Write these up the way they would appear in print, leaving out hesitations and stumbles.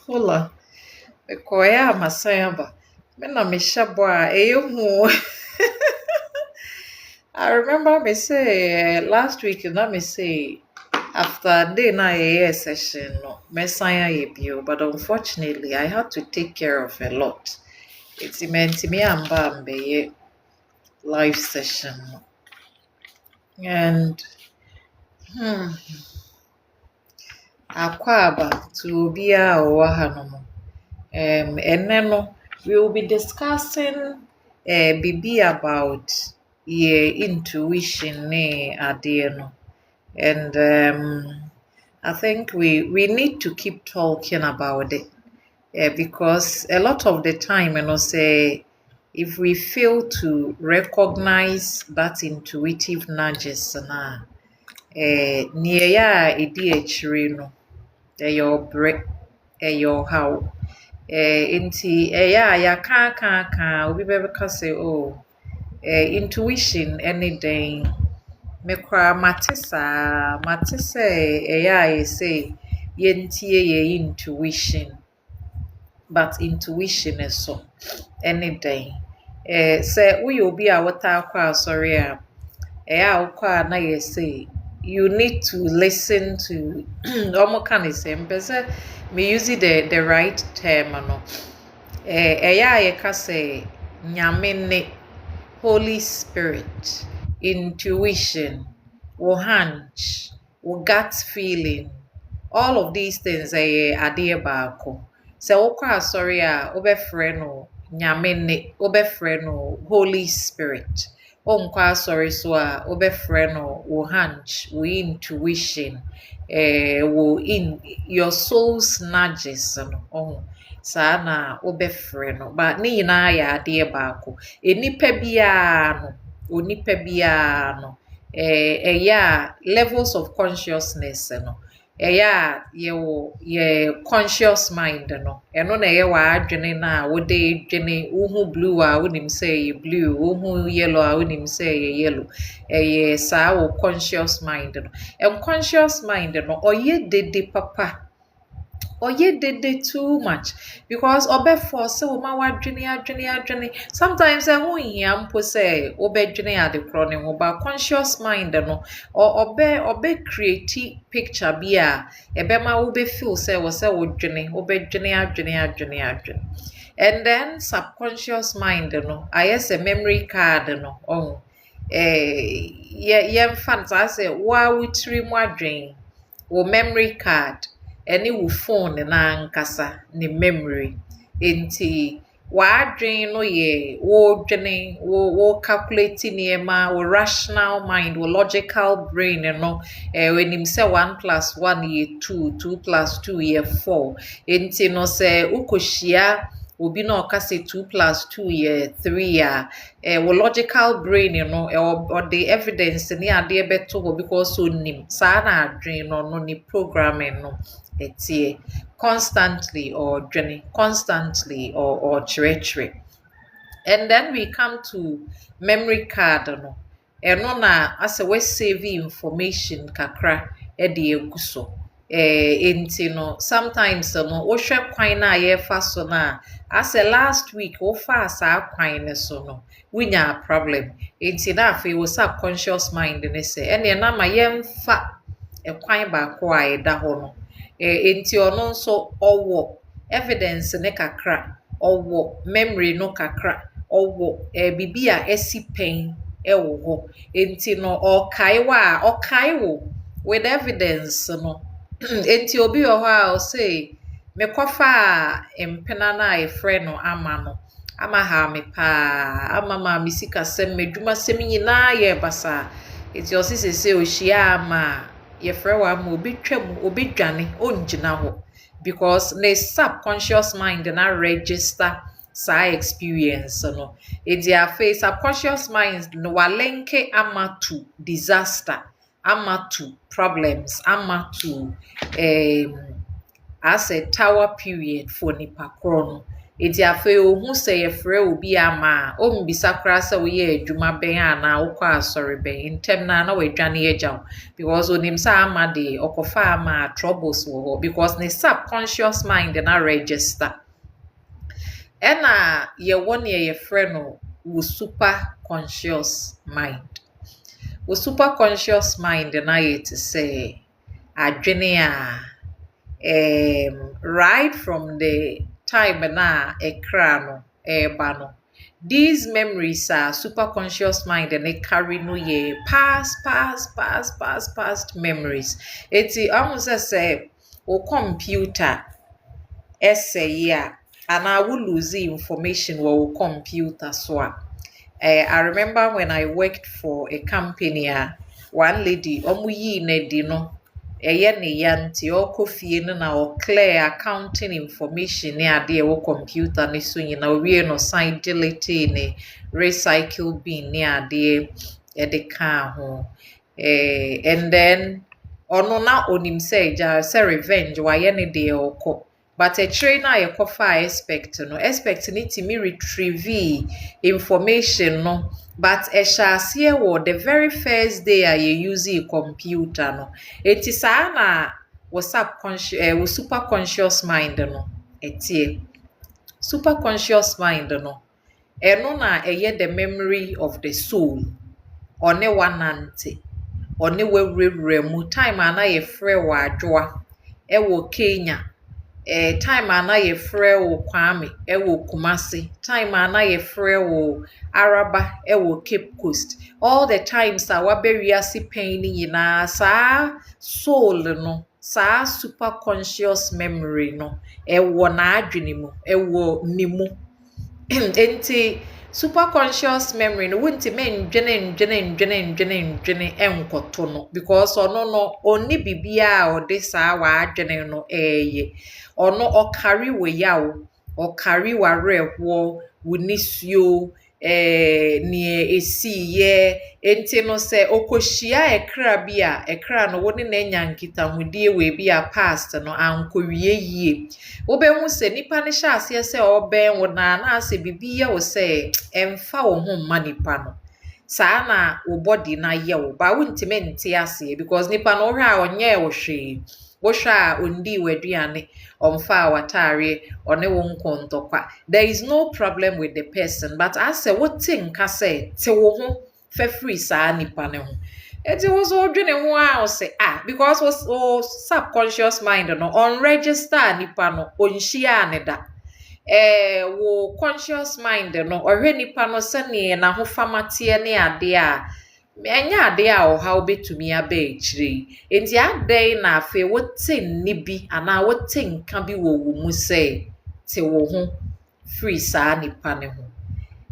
Hola. Koya masayaba. Me na me shabo a eyehu. I remember me say last week na me say after day na session no me sign ye bio, but unfortunately I had to take care of a lot. It's meant me amba mbeye live session no. And hmm, akwaba to obi a owa hanom. And then we will be discussing bibi about your intuition no. And I think we need to keep talking about it because a lot of the time, say if we fail to recognize that intuitive nudges na near ya edi achire no, your break, your how. Nti ɛyɛ a yɛaka aka obi bɛbɛka sɛ intuition ɛne dɛn me koraa mate sɛ ɛyɛ a yɛsɛ yɛntie yɛ intuition, but intuition so ɛne dɛn sɛ woyɛ obi a wotaa kɔ asɔre a ɛyɛ a wokɔ a na yɛsɛ you need to listen to ɔmo ka ne sɛ mpɛ sɛ me use the right term no. Ɛyɛ a yɛka sɛ nyame ne Holy Spirit, intuition, wo hunch, wo gut feeling, all of these things ɛyɛ adeɛ baako. Sɛ wokɔ asɔre a wobɛfrɛ no nyame ne, wobɛfrɛ no Holy Spirit. Wonkɔ asɔre so a wobɛfrɛ no wo hunch, wo intuition, your soul's nudges no. Saa na wobɛfrɛ no, but ne nyinaa yɛ adeɛ baako. Onipa biara no ɛyɛ a levels of consciousness no ɛyɛ a yɛ conscious mind no ɛno na ɛyɛ w'adwene no a wode dwene. Wohu blue a wonim sɛ ɛyɛ blue, wohu yellow a wonim sɛ ɛyɛ yellow. Ɛyɛ saa wo conscious mind no. Unconscious mind no ɔyɛ dede papa. Oye dede too much because force wo ma wadwene. Sometimes ho hia mpo sɛ wobɛdwene ade koro ne ho, but conscious mind no obe create picture bi a ɛbɛma wo be feel sɛ wo sɛ wobɛdwene adwene. And then subconscious mind no ayɛ sɛ memory card no. Yɛmfa no saa sɛ wo a wotiri mu adwen wo memory card ɛne wo phone n'ankasa ne memory. Enti w'adwen no yɛ wodwene, wo calculate nneɛma, wo rational mind, wo logical brain no wenim sɛ 1 + 1 yɛ 2, 2 + 2 yɛ 4. Enti no sɛ wokɔhyia obi na ɔka sɛ 2 + 2 yɛ 3 a wo logical brain no ɔde evidence ne adeɛ bɛto hɔ because onim saa na adwen no ne programming no ɛteɛ constantly or dwene, constantly or kyerɛkyerɛ. And then we come to memory card no. Ɛno na asɛ we save information kakra ɛde egu so. Enti no sometimes no wohwɛ kwan na yɛfa so na asɛ last week wofa saa kwan ne so no wonya problem. Enti na afei wo subconscious mind ne sɛ ɛne na ma yɛmfa ɛkwan baako a ɛda hɔ no. Enti ono nso owo evidence ne kakra, owo memory no kakra, owo bibi a esi pen ewo ho. Enti no okai wo with evidence no. Enti obi o ho a o say mekofa empena na efre no ama ha me pa ama ma me sika sem medwuma sem nyina ye basa. Enti o se o hia ama yɛfrɛ wa ma obi twam obi dwane ongyina hɔ because ne subconscious mind na register saa experience no. Edi afei subconscious mind no walenke ama to disaster, ama to problems, ama to as a tower period for nipa koro no. Enti afei ohu sɛ yɛfrɛ obi ama a ombisa koraa sɛ woyɛ adwuma bɛn anaa wokɔ asɔre bɛn ntɛm na wadwane yɛgya wo because onim sɛ ama de ɔkɔfa ama troubles wɔ hɔ because ne subconscious mind na register ɛna yɛwɔ nea yɛfrɛ no wo superconscious mind. Wo superconscious mind na yɛ te sɛ adwene a right from the time na ekra no eba no, these memories are superconscious mind and they carry no ye past memories. Eti almost say o computer essay ya and I will lose the information wo computer so I remember when I worked for a company one lady omuyi na di no ɛyɛ ne ya nti ɔkɔ fie no na ɔclear accounting information ne ade ɛwɔ computer ne so nyina owie no sign delete ne recycle bin ne ade ɛde kaa ho and then ɔno na onim sɛ gya sɛ revenge wayɛ ne deɛ ɔkɔ but akyire na yɛkɔfa expect ne timi retrieve information no but ɛhyɛ aseɛ wɔ the very first day a yɛ use computer no eti saa na wo subconscious wo superconscious mind no ɛteɛ superconscious mind no ɛno na ɛyɛ the memory of the soul ɔne wanante ɔne wawurawura mu time a na yɛfrɛ wɔ adwoa ɛwɔ Kenya time a na yɛfrɛ wo Kwame ɛwɔ Kumasi time a na yɛfrɛ wo Araba ɛwɔ Cape Coast all the times a wabɛwiase pɛn ne nyinaa saa soul no saa superconscious memory no ɛwɔ n'adwene mu ɛwɔ ne mu enti superconscious memory no wontimi ndwene ɛnkɔto no because ɔno no onni bibia a ɔde saa w'adwene no ɛyɛ ɔno ɔkari wɔ yaw ɔkari w'awerɛhoɔ wo nisuo nea esiyɛ enti no sɛ okohyia ɛkra bi a ɛkra no wo ne na anya nkitahodie wɔ bi a past no ankɔwie yie wobɛhu sɛ nipa ne hyɛ aseɛ sɛ ɔbɛn wo na asɛ bibi yɛ wo sɛ ɛmfa wo ho mma nipa no saa na wo body na yɛ wo ba wontimi nte aseɛ because nipa no wohwɛ a ɔnyɛ wo hwee wohwɛ a ondi w'aduane ɔmfa w'ataareɛ ɔne wo nkontɔkwa there is no problem with the person but asɛ wote nka sɛ te wo ho fɛfiri saa nipa ne ho eti wo so odwene ho a ɔsɛ because wo subconscious mind no on register nipa no onhyia ne da wo conscious mind no ɔhwɛ nipa no sɛnea na ho famateɛ ne ade a ɛnyɛ ade a ɔhaw betumi aba akyire enti adɛn na afei wote nni bi anaa wote nka bi wɔ wo mu sɛ te wo ho free saa nipa ne ho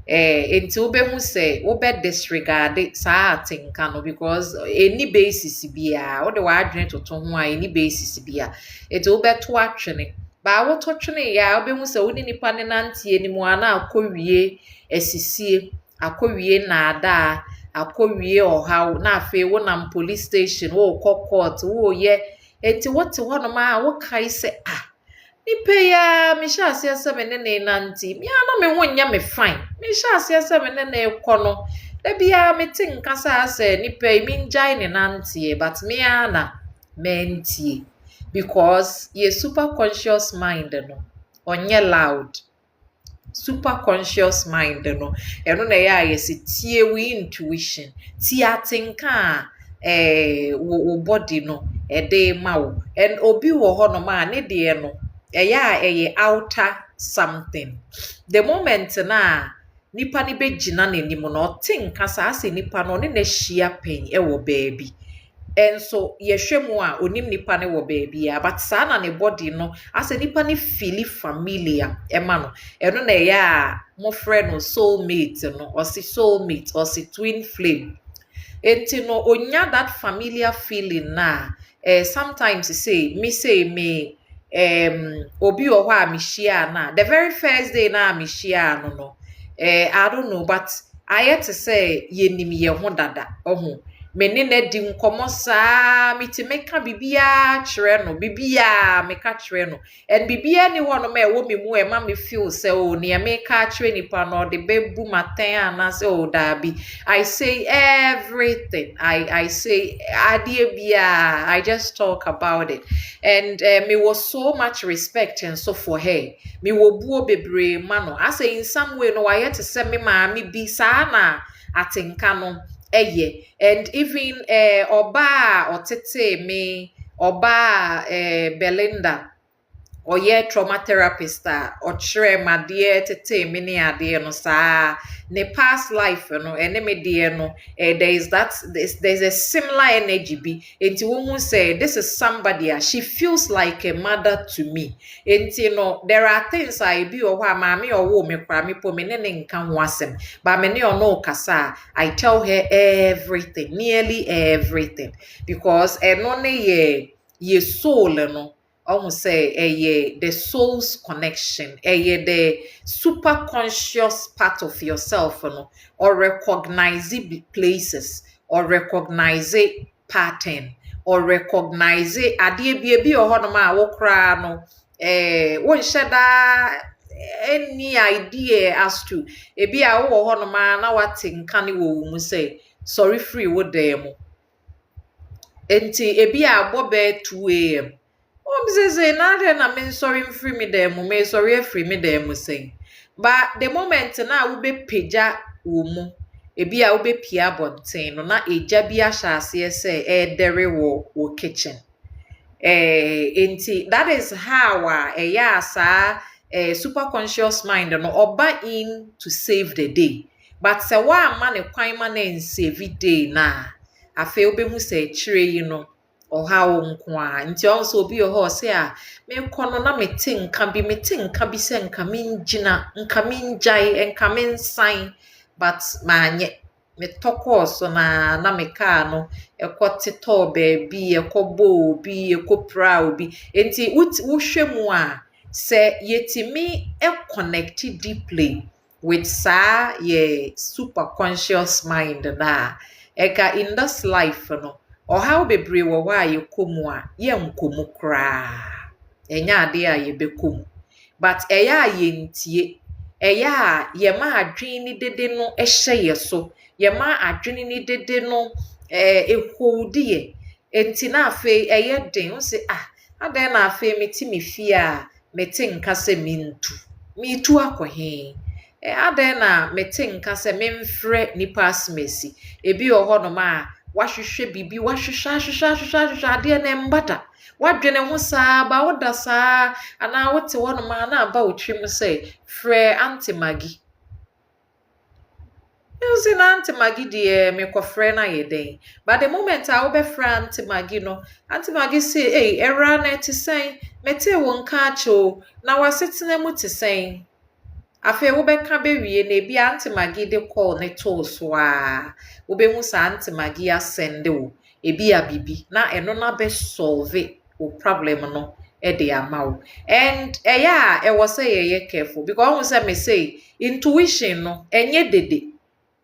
enti wobɛhu sɛ wobɛ disregard saa atenka no because any basis bia wode w'adwene toto ho a any basis bia enti wobɛto atwene ba woto twene ya wobɛhu sɛ wone nipa ne nantie ni mu ana akɔwie asisie akɔwie naada akɔwie ɔhaw na afei wonam police station wo kɔ court wo yɛ enti wote hɔ no ma wo kai sɛ nipa ya me hyɛ aseɛ sɛ me ne nanti me ana me ho nya me fine me hyɛ aseɛ sɛ me ne kɔ no da bia me te nkasa sɛ nipa yi me ngyae ne nantie but me ana mentie because your superconscious mind no onye loud superconscious mind no ɛno na ɛyɛ a yɛsɛ tie we intuition tie atenka wo body no ɛde ma wo and obi wɔ hɔ no ma ne deɛ no ɛyɛ a ɛyɛ outer something the moment na nipa ne bɛgyina n'anim no ɔte nka saa sɛ nipa no ne na hyia pɛn ɛwɔ baabi enso yɛhwɛ mu a onim nipa ne wɔ baabi a but saa na ne body no asɛ nipa ne feel familiar ɛma no ɛno na ɛyɛ a mo frɛ no soulmate no ɔsi soulmate ɔsi twin flame enti no onya that familiar feeling na sometimes say me obi wɔ hɔ a mehyia na the very first day na mehyia no I don't know but ayɛ te sɛ yɛnim yɛ ho dada ɔho me ne na di nkomo saa me ti meka bibia kyerɛ no bibia meka kyerɛ no and bibia ni hɔ no ma ɛwɔ me mu ma me feel sɛ o ne meka kyerɛ nipa no de bebu maten ana sɛ o dabi I say everything I say adeɛ bia I just talk about it and me was so much respect and so for her me wo buo bebree ma no I say in some way no wayɛ te sɛ me maame bi saa na atenka no and even oba otete me oba Belinda oye trauma therapist or ma dear tete mini ade no sa ne past life no ene me dear no there's a similar energy be enti wo say this is somebody she feels like a mother to me enti no there are things I be or maami or wo me kwa me po me ne nka ho asem but me ne no kasa I tell her everything nearly everything because eno ne ye soul no almost say the soul's connection, the superconscious part of yourself, or recognize places, or recognize pattern, or recognize adie bi or honoma wokra no won shada any idea as to ebi a wo honoma na watinka ne wo mu say sorry free wo dem enti ebi a bobe 2 a.m. Say na me sorry free me dem me sorry free me dem say but the moment na wo be peja wo mu ebi a wo be pia bonten no na eja bi ahase say dere wo kitchen enti that is how asa super conscious mind no oba in to save the day but say wa ma ne kwan ma na save day na afi obehu say chire yi no ọha nko a nti also obi ọha say a me kono na mete nka bi se nka minjina nka minjai nka mensan but manye me toko so na me ka no ekoteto baby ekobo obi ekopra obi enti wo hwemu a se yetimi connect deeply with sa ye super conscious mind na eka in this life no or how bebre wo wa ye komu a ye nkomu kra enya ade a ye bekomu but eya ye ntie eya ye ma adwen ni dede no ehye ye so ye ma adwen ni dede no ehodi ye enti na afe eye den wo se adan na afe meti me fie a meti nka se mintu akohe adan na meti nka se memfre nipa asmesi ebi oho no ma wahwehwe bibi wahwehwe ade na mbata wadwene ho saa ba woda saa ana wote wono ma na aba otwem say frɛ Auntie Maggie you see na Auntie Maggie de me ko frɛ na yeden but the moment I wo be frɛ Auntie Maggie no Auntie Maggie say era na te sɛn mete wo nka acho na wasetena mu te sɛn afi wo bɛka bewie na ebi Auntie Maggie de call ne to so a wo be hu sa Auntie Maggie asende wo ebi a bibi na eno na be solve wo problem no de amawo and e was say ye careful because we say me say intuition no enye dede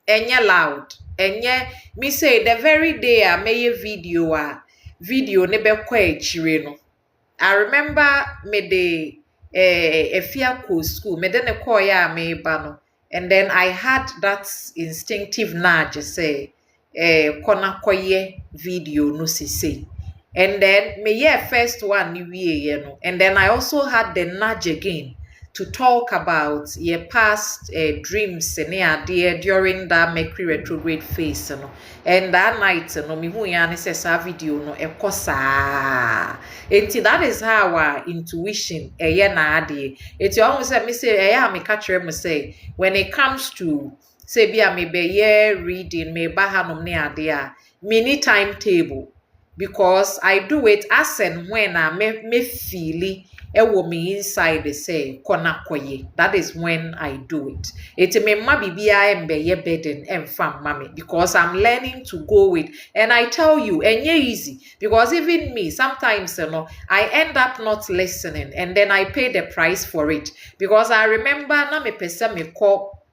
enye loud enye me say the very day I made video ne be kwa echire no I remember me de Efiako school, me then call ya me bano. And then I had that instinctive nudge say kona koye video no say. And then me first one ni you know. And then I also had the nudge again to talk about your past dreams during that Mercury retrograde phase no. And that night no me hu ya ne say video no ekosa enti that is how our intuition na ade enti almost say me say me catch me say when it comes to say bia me be reading me ba hanom ne ade a me need timetable because I do it as and when I me feel ewo me inside they say kona koye that is when I do it it me ma bibia embe ye burden emfam mama because I'm learning to go with and I tell you enye easy because even me sometimes you know I end up not listening and then I pay the price for it because I remember na me pese me call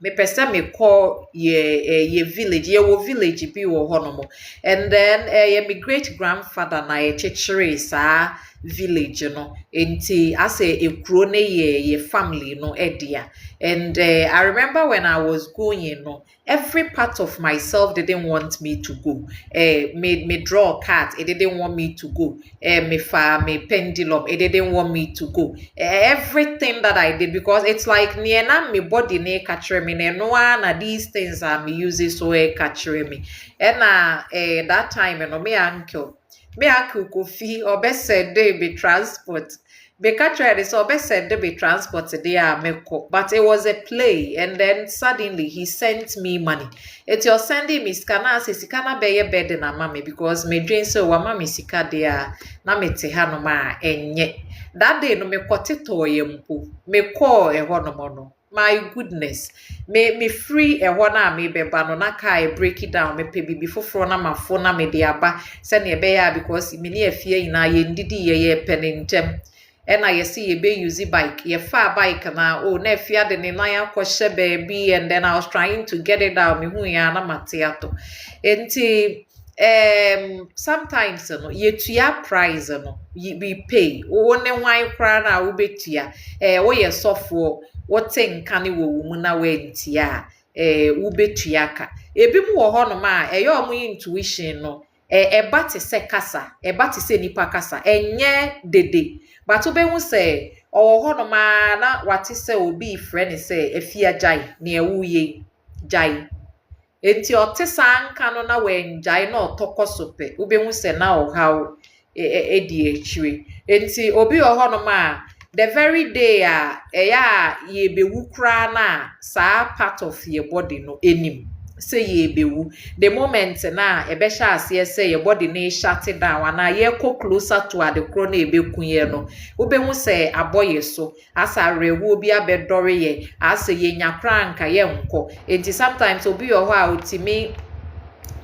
me pese me call ye village ye wo village bi wo honomo, and then ye me great grandfather na ye chichere sa village no enti ase ekuro ne ye family no edia. And I remember when I was going no, every part of myself didn't want me to go. Me draw a card, it didn't want me to go. Me pendulum, it didn't want me to go. Everything that I did, because it's like niena me body ne catcher me ne no na these things are me using so catcher me. And that time me uncle Kofi or best said they be transport. Beka tried so best said they be transport there meko. But it was a play, and then suddenly he sent me money. It's your sending me scanner says scanner be a bed na mommy because me dream so wa mommy sika there na me te ha no ma enye. That day no me kote toye mpo. Me call e ho no mo no. My goodness, me free a one me beba no na kai break it down me pe bibi foforo na ma fo na me de aba se na ebe ya because me ne afie ina ye ndidi ye penentem e na ye see ye be use bike ye fa bike na o na afia de ne nan akɔhye baby, and then I was trying to get it down me hu ya na mateato enti sometimes no ye tua price no we pay wo ne hwan kra na wo betua wo ye sofo wote nka ne wo mu na wentia wo betua ka ebi mu wo ho no ma ye omo intuition no eba te se kasa eba te se nipa kasa enye dede but wo be hu se owo ho no ma na wate se obi frɛ ne se afia jai ne ewu ye jai. Enti ote sanka no na wenjai na otoko sope ubehu se na ohaw edi echire. Enti obi oho no ma the very day ya ye bewu kra na sa part of your body no enim say ye bewu the moment na ebe sha ase say your body na shut down na ye ko closer to the kro na ebe kunye no ubehu se aboye so asa rewu obi abedore ye asa ye nyakra nka ye nko. Enti sometimes obi oho a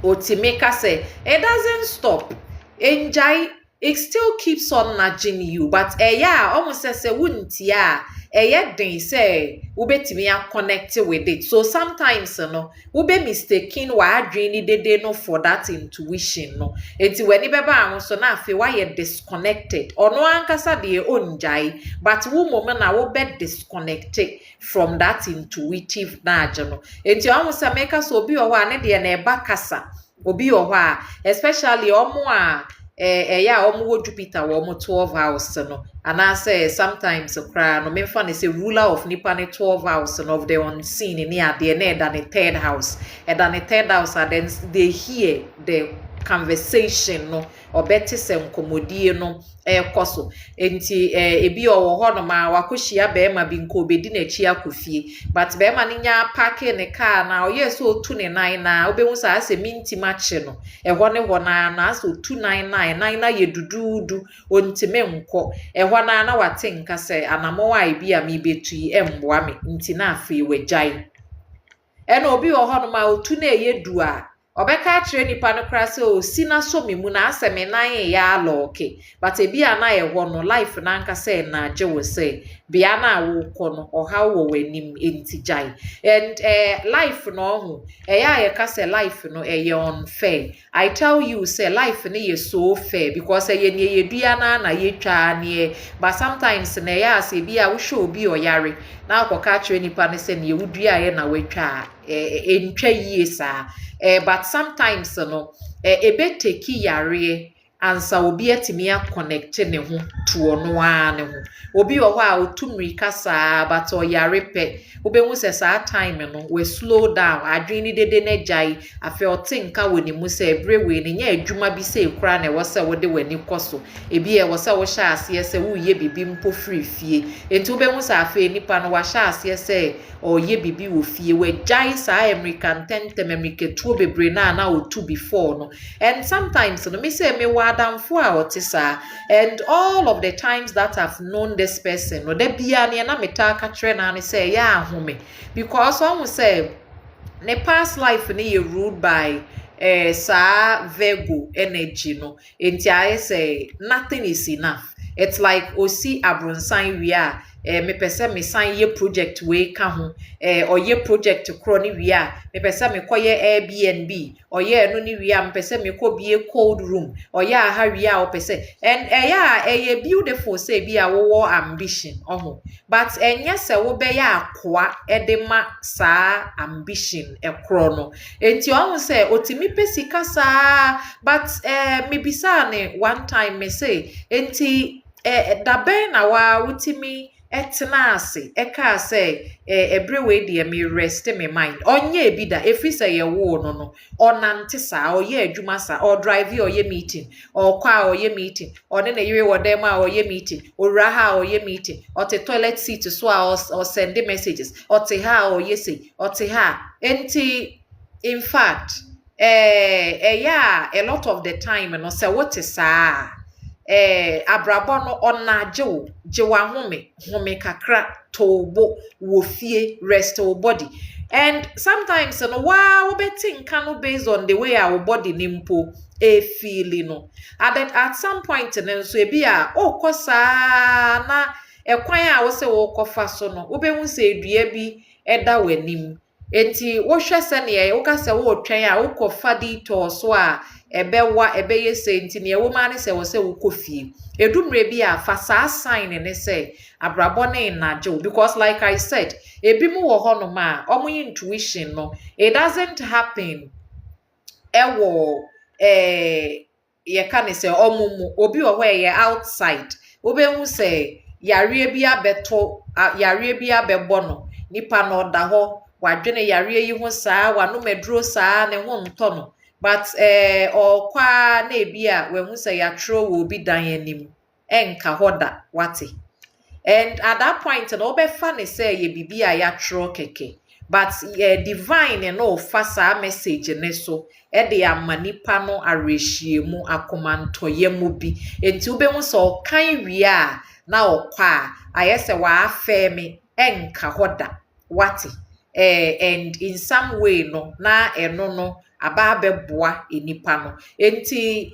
otimi ka say it doesn't stop enjai, it still keeps on nudging you, but almost say wouldn't ya den say ubetimi ya connect with it. So sometimes no ube mistaken wa adwene dede no for that intuition no. Enti weni beba am so na afi why you disconnected ono ankasa de onjai, but wo moment na wo be disconnected from that intuitive nudge no. Enti almost make us obi o wa ne de na eba kasa obi o wa especially omo a ya omo Jupiter wo omo 12 house no, and I say sometimes cry no me fan say ruler of nipa ne 12 house no of the unseen in here the na than the third house, and then the third house and then they hear the conversation no or better say nkomodie no koso. Enti ebi owo ho no ma wakohia be ma bi nko obedi na chi akofie, but be ma nya park ne car na oye so otu ne nan na obehu sa ase minti mache no ho ne ho na so otu nan na ye dududu ontime nko ho na wate nka se anamo wa bi a mi betui emboa me nti na afi wejai ena obi ho no ma otu na ye du a obeka kire nipa no kra se o sina so me mu na aseme nan ya loke, but ebia na ye ho no life na nka se na je wo se bia na wo ko no oha wo wanim entijai. And life no ho ya ye ka se life no unfair. I tell you say life no ye so fair because ye ne ye dua na ye twa ne, but sometimes na ya se bia wo hwe obi oyare na akoka kire nipa no se ne ye wudua ye na watwa entwa yie sa. But sometimes no ebe teki yare ansa obi atimi a connect ne ho to ono a ne ho obi wo a otumri kasa but o yare pe obehu se sa time no we slow down adwini dede na jai afi otinka woni mu se brewe ne nya adwuma bi se ekura na wo se wo de wani koso ebi wo se wo sha ase se wo ye bibi mpo free fie enti obehu se afi nipa no wa sha ase se o ye bibi wo fie we jai sa American tentem American tuo bebre na otu before no. And sometimes no me say me wadamfo a otisa, and all of the times that I've known this person no de bia ne na meta ka kire na ne say ya ahome, because one say ne past life ne ye ruled by sa Virgo energy no. Enti I say nothing is enough. It's like osi abrunsan wi a me pese me sign ye project we ka ho or ye project kro ni wi a me pese me koye Airbnb or ye no ni wi a me pese me ko bie cold room or ya ha wi a o pese and yeah ye beautiful say bi a wo ambition oho but enye se wo be ya akoa edema sa ambition ekro no enti ohu say otimi pesika sa but me bisa ne one time me say enti dabe na wa wutimi etena ase eka say every way dey me rest me mind onye bi da efi say ye wo no no onante sa oye adwuma sa or drive or ye meeting or kwa or ye meeting or ne yire wo dem a or ye meeting or ha or ye meeting or te toilet seat so or send messages or te ha or ye say or te ha enti in fact yeah a lot of the time no say what is abrabọ no ona jewa home kakra tobo wo fie rest your body and sometimes no wa wo beti nka no based on the way our body nimpo e feel no at some point no so e bia okosa na ekwan a wo se wo kofa so no wo be hu se edua bi eda wanim enti wo hwe se ne wo ka se wo twen a wo kofa di to so a ebewa ebeye se nti ne ewo ma ne se wo se wo kofie edumre bi a fa sa sign ne se abrabo ne najo because like I said ebi mu wo hono ma omo intuition no it doesn't happen ewo ye kan se omumu obi wo hwe ye outside obehu se yare bi abeto yare bi abebo no nipa no da ho wadwene yare yi ho saa wano medro saa ne ho nto no but okwa na ebi a wehu se ya tro wo bi dan anim enka hoda wate and at that point no be fa say ye bibi a ya tro keke but divine no fa saa message ne so e de amanipa no arehie mu akomantoye mu bi enti ube hu so kan wi a na okwa ayese wa afeme enka hoda wate and in some way no na eno no aba beboa enipa no enti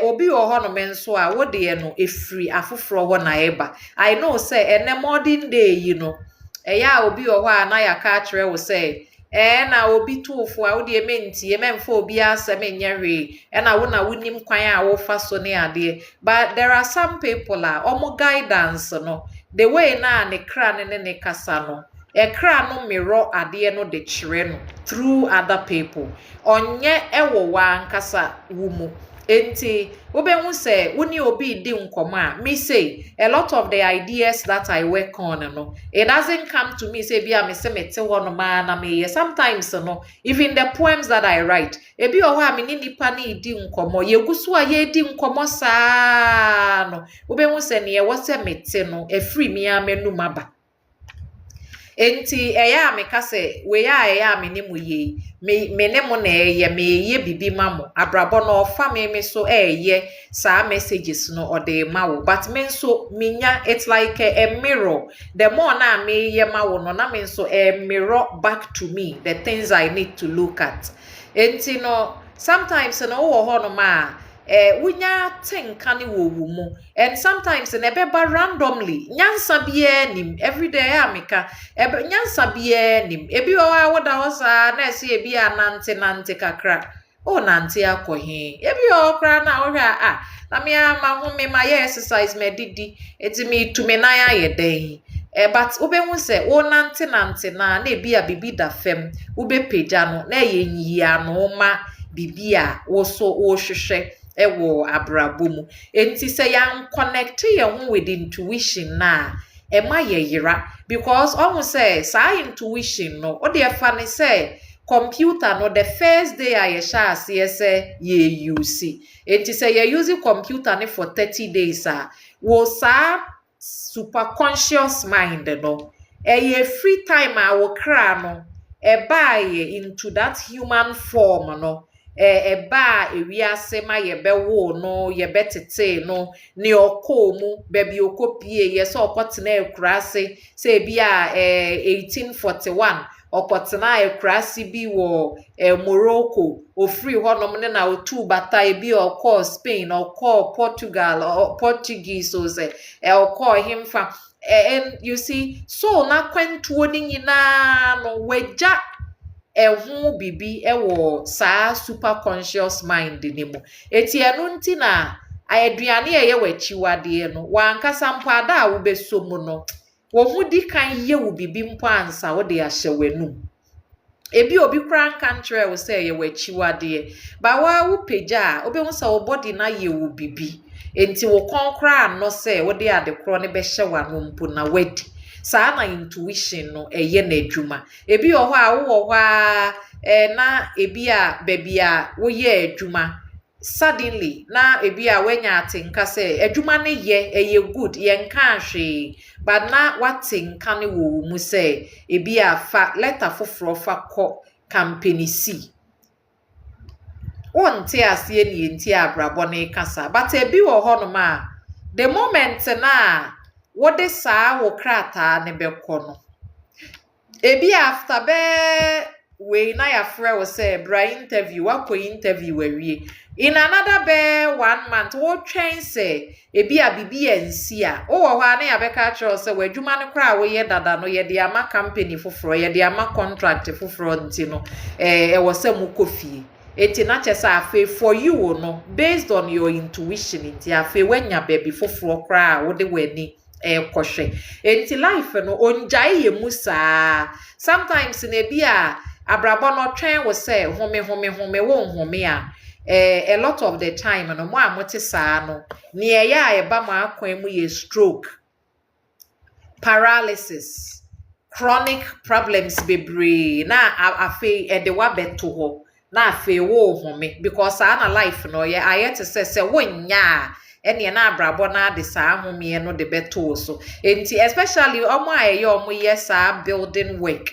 obi ho no menso a wo de no efiri afoforo ho na eba I know say ene modern day you know ya obi ho a na ya ka kire wo say na obi tuofo a wo de mentie memfa obi asem nyehwe na wo na wonim kwan a wo fa so ne ade but there are some people a omo guidance no the way na ne kra ne kasa no ekra no mirror ade no de kire no through other people onye ewo wa nkasa wumu enti obehu se woni obi di nkomo a me say a lot of the ideas that I work on no it doesn't come to me say bia me say mete ho no ma na me sometimes no even the poems that I write ebi o ho a me ni nipa na di nkomo yeguso a ye di nkomo saa no obehu se ne ye wo se mete no efiri mi amenu maba enti eya me kase we ya eya me nimu ye me ne mo na eye me ye bibi mamo abrabo no ofa me so eye sa messages no ode mawo but me so minya it's like a mirror the more na me ye mawo no na me so a mirror back to me the things I need to look at enti no sometimes no wo ho no ma wunya tenka ne wo mu and sometimes ne beba randomly nyansa bia nim everyday ameka nyansa bia nim ebi o woda ho sa na ese ebi anante kakra o nante akohe ebi o kra na wo hwa na me ama ho me ma exercise me didi etimi tumi na ya ye den but obehu se o nante na ebi a bibi da fem ube peja no na ye nyia no ma bibi a wo so wo hwehwe ewo abrabo mu enti se yan connect ye ho with intuition na e ma ye yira because almo say sa intuition no o de fa ne say computer no the first day I sha say ye use enti say ye use computer ne for 30 days wo sa superconscious mind no ye free time a wo kra no e buy into that human form no eba ewiase ma yebewo no yebetete no ne okomu bebi okopie yes okotena ekurase se bia 1841 okotena ekurase bi wo Morocco ofri honom ne na otu bata ebi okọ Spain okọ Portugal or Portuguese so se okọ himfa and you see, so na kwentuo ni nyinaa no wagya ehu bibi ewo saa superconscious mind ni mu. Eti enu nti na aduane ye wachiwade no wankasa mpo ada a wo beso mu no wo hu di kan ye wo bibi mpo ansa wo de ahye w'anum. Ebi obi kran kantre wo say ye wachiwade ba wa wo peja obi hu sa wo body na ye wo bibi enti wo konkra no say wo de ade kro ne be hye w'anum mpo na wadi saa na intuition no eye na adwuma. Ebi wo ho a wo ho a na ebi a baby a wo ye adwuma suddenly na ebi a wenya atinka say adwuma ne ye eye good ye nka hwe but na watinka ne wo mu say ebi a fa letter foforo fa kọ company C wonte ase ni enti abrabo ne kasa but ebi wo ho no ma the moment na what they saa wo krata ne bekọ no ebi after be we na ya frɛ wo say bra interview akọ interview awie in another be 1 month wo twen say ebi a bibi ensi a wo wo ha na ya beka kire say wadwuma ne kra wo ye dada no ye de ama company foforo ye de ama contract foforo nti no e wo say mu kofie eti na chese afa for you no based on your intuition nti afa wanya baby foforo kra wo de wani kohwe enti life no onjai ye musa sometimes na bi a abrabo no twen wo say home wo home a lot of the time no mo amote saa no ne ya e ba ma akwan mu ye stroke paralysis chronic problems bebre na afi e de wa beto ho na afi wo home because na life no ye ayete se wonya ene na abrabo na de saa home no de beto so enti especially omo aye omo yes building work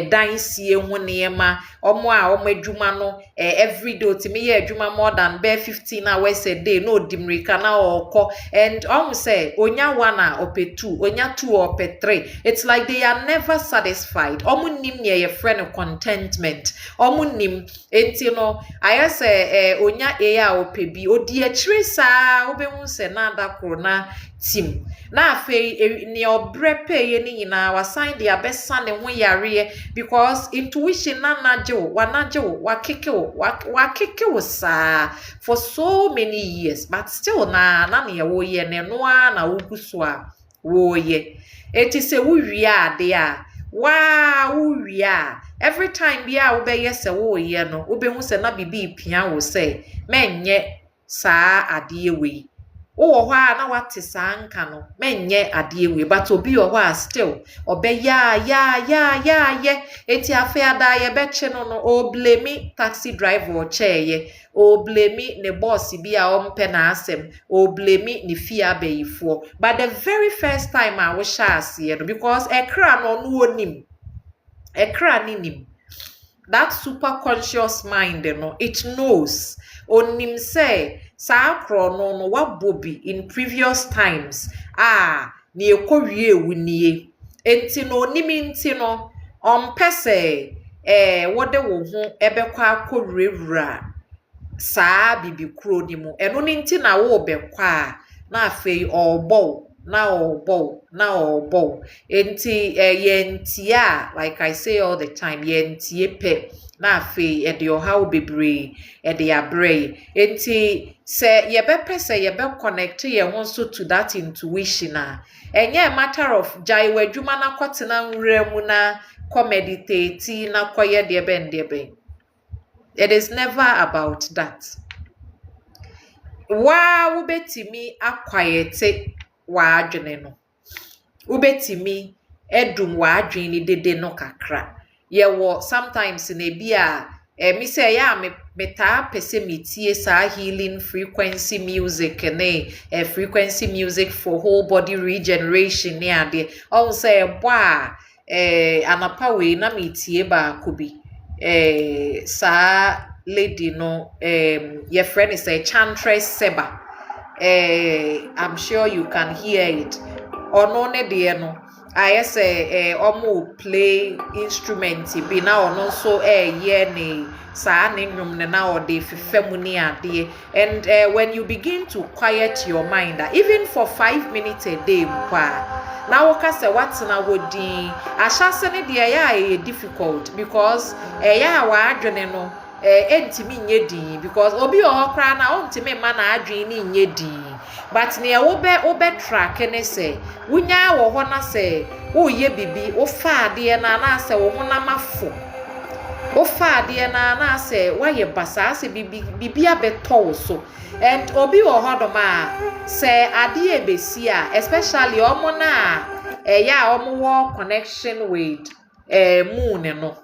dan sie hu niema omo a omo adwuma no every day otimi ye adwuma more than 15 hours a day no dimrika na okọ and omo say onya 1 a ope 2 onya 2 ope 3 it's like they are never satisfied omo nim ne ye friend contentment omo nim enti no aye say onya a ope bi odi akire saa obehu se na adakro na team na afi ni obrepe ye ni nyina wasan de abesa ne ho yare because intuition na naje wakeke saa for so many years but still na ne wo ye ne no na woguso a wo ye eti se wo wi ade a wa wo wi a every time bia wo be ye se wo ye no wo be hu se na bibi pia wo se menye saa ade we wo ho a na wate saa nka no menye ade we but obi ho a still obe ya ye eti afi ada ye beche no o blame taxi driver o cheye o blame ne boss bi a ompe na asem o blame ne fia bayifo but the very first time I was ase no because ekra no onim ekra ni nim that superconscious mind no it knows onim say saa kro no wabobi in previous times ne ekowie wunie enti no onimi nti no ompese wode wo ho ebekwa akorewura saa bibi kro ni mu eno ni nti na wo bekwa na afei obo enti yentia like I say all the time yentie pe na afei e de ohaw bebre e de abre enti se yebepe se yebe connect ye ho so to that intuition enye matter of jai wadwuma na kwotena nwura mu na ko meditate na koye de be it is never about that wa ubetimi akwayete wa adwene no ubetimi edum wa adwene ni dede no kakra ye wo sometimes na bia me say ya me ta pese metie sa healing frequency music ne frequency music for whole body regeneration ne ade on say boa anapa we na metie ba kobi sa lady no your friend is a Chantress Seba I'm sure you can hear it ono ne de no I say omo play instrument bi na ono so ye ne saa ne nwom ne na ode fefemu ni ade and when you begin to quiet your mind even for 5 minutes a day mpa na wo ka se watena wodin ahyase ne de ya difficult because ya wa adwene no entimi nye din because obi ohokra na ontimi ma na adwen ni nye din but ne wo be track ne se wunya wo ho na se wo ye bibi wo fa ade na se wo ho na mafo wo fa ade na se wa ye basa se bibi abeto so and obi wo ho do ma se ade ebesi a especially omo na ya omo wo connection with moon no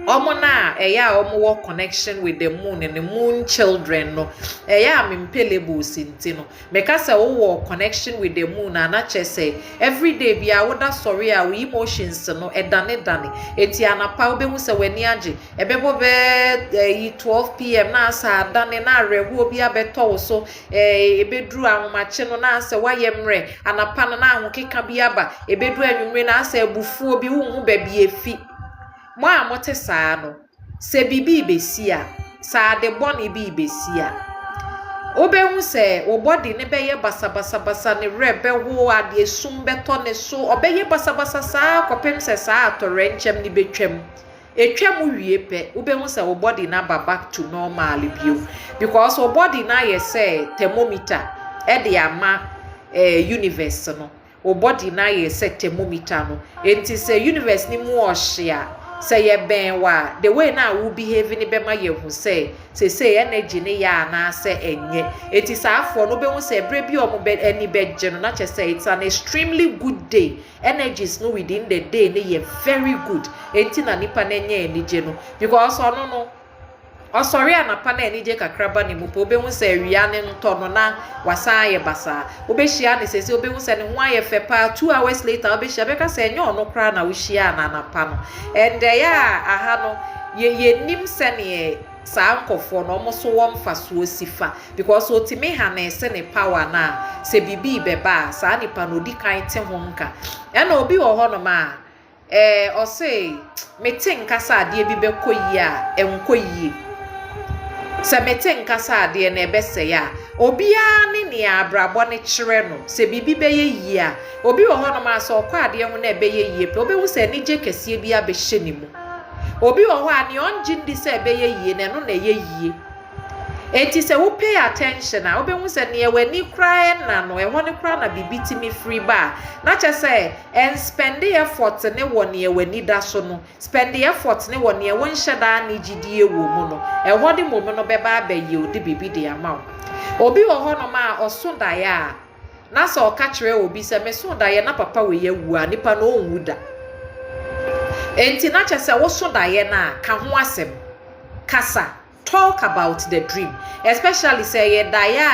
omo na eya omo wo connection with the moon and the moon children no eya mimpelebo sinti no meka se wo connection with the moon na che every day bia wo da sorry a we emotions no edane eti anapa obehu se wani age ebebo be 12 pm na asa dane na rehu obi abeto so ebedru ahomache no na ase waye mre anapa no na ahokeka bia ba ebedru anwumre na asa ebufu obi hu ba bia efi mo amote saa no se bibi besi a saa de boni bi besi a obehu se wo body ne beye basa ne rebe ho ade esum beto ne so obeye basa saa kopem se saa atore nchem ni betwam etwam wie pe obehu se wo body na back to normal bio because wo body na ye say thermometer e de ama universe no wo body na ye say thermometer no enti se universe ni mu ohia say ye ben wa the way na wo behave ni be ma ye hu say energy ni ya na say enye eti sa afo no be hu say bre bi omo be ani be je no na che say it's an extremely good day energies no within the day ni ye very good eti na nipa na enye ani je no because ono no osori anapa na enije kakraba ni mupo obe hu se awia ne nto no na wasa ye basa obe hia ne sese obe hu se ne ho aye fepa 2 hours later obe hia beka se enye ono kra na wo hia na anapa no and ya aha no ye nim se ne sa ankofo no omo so wo mfa so osifa because otimi ha na ese ne power na se bibi beba sa nipa no di kan te ho nka e na obi wo ho no ma o say metin kasa ade bi be koyi a enkoyi se meten kasa ade na ebese ya obia ne abrabo ne kire no se bibi be ye yi a obi wo ho no ma so okwa ade ho na ebe ye yi pe obi hu se ni je kese bi abehye ni mu obi wo ho ani onji ndi se ebe ye yi ne no na ye yi enti se wo pay attention a obi hu se ne wani kra na no e ho ne kra na bibi timi free ba na che se en spend effort ne wo ne wani da so no spend effort ne wo ne won hyeda na gidie wo mu no e ho de mo no be ba abaye odi bibi de ama obi wo ho no ma oso da ya na so o ka kire obi se me so da ya na papa we ya wu a nipa no onwu da enti na che se wo so da ya na ka ho asem kasa talk about the dream especially say ye da ya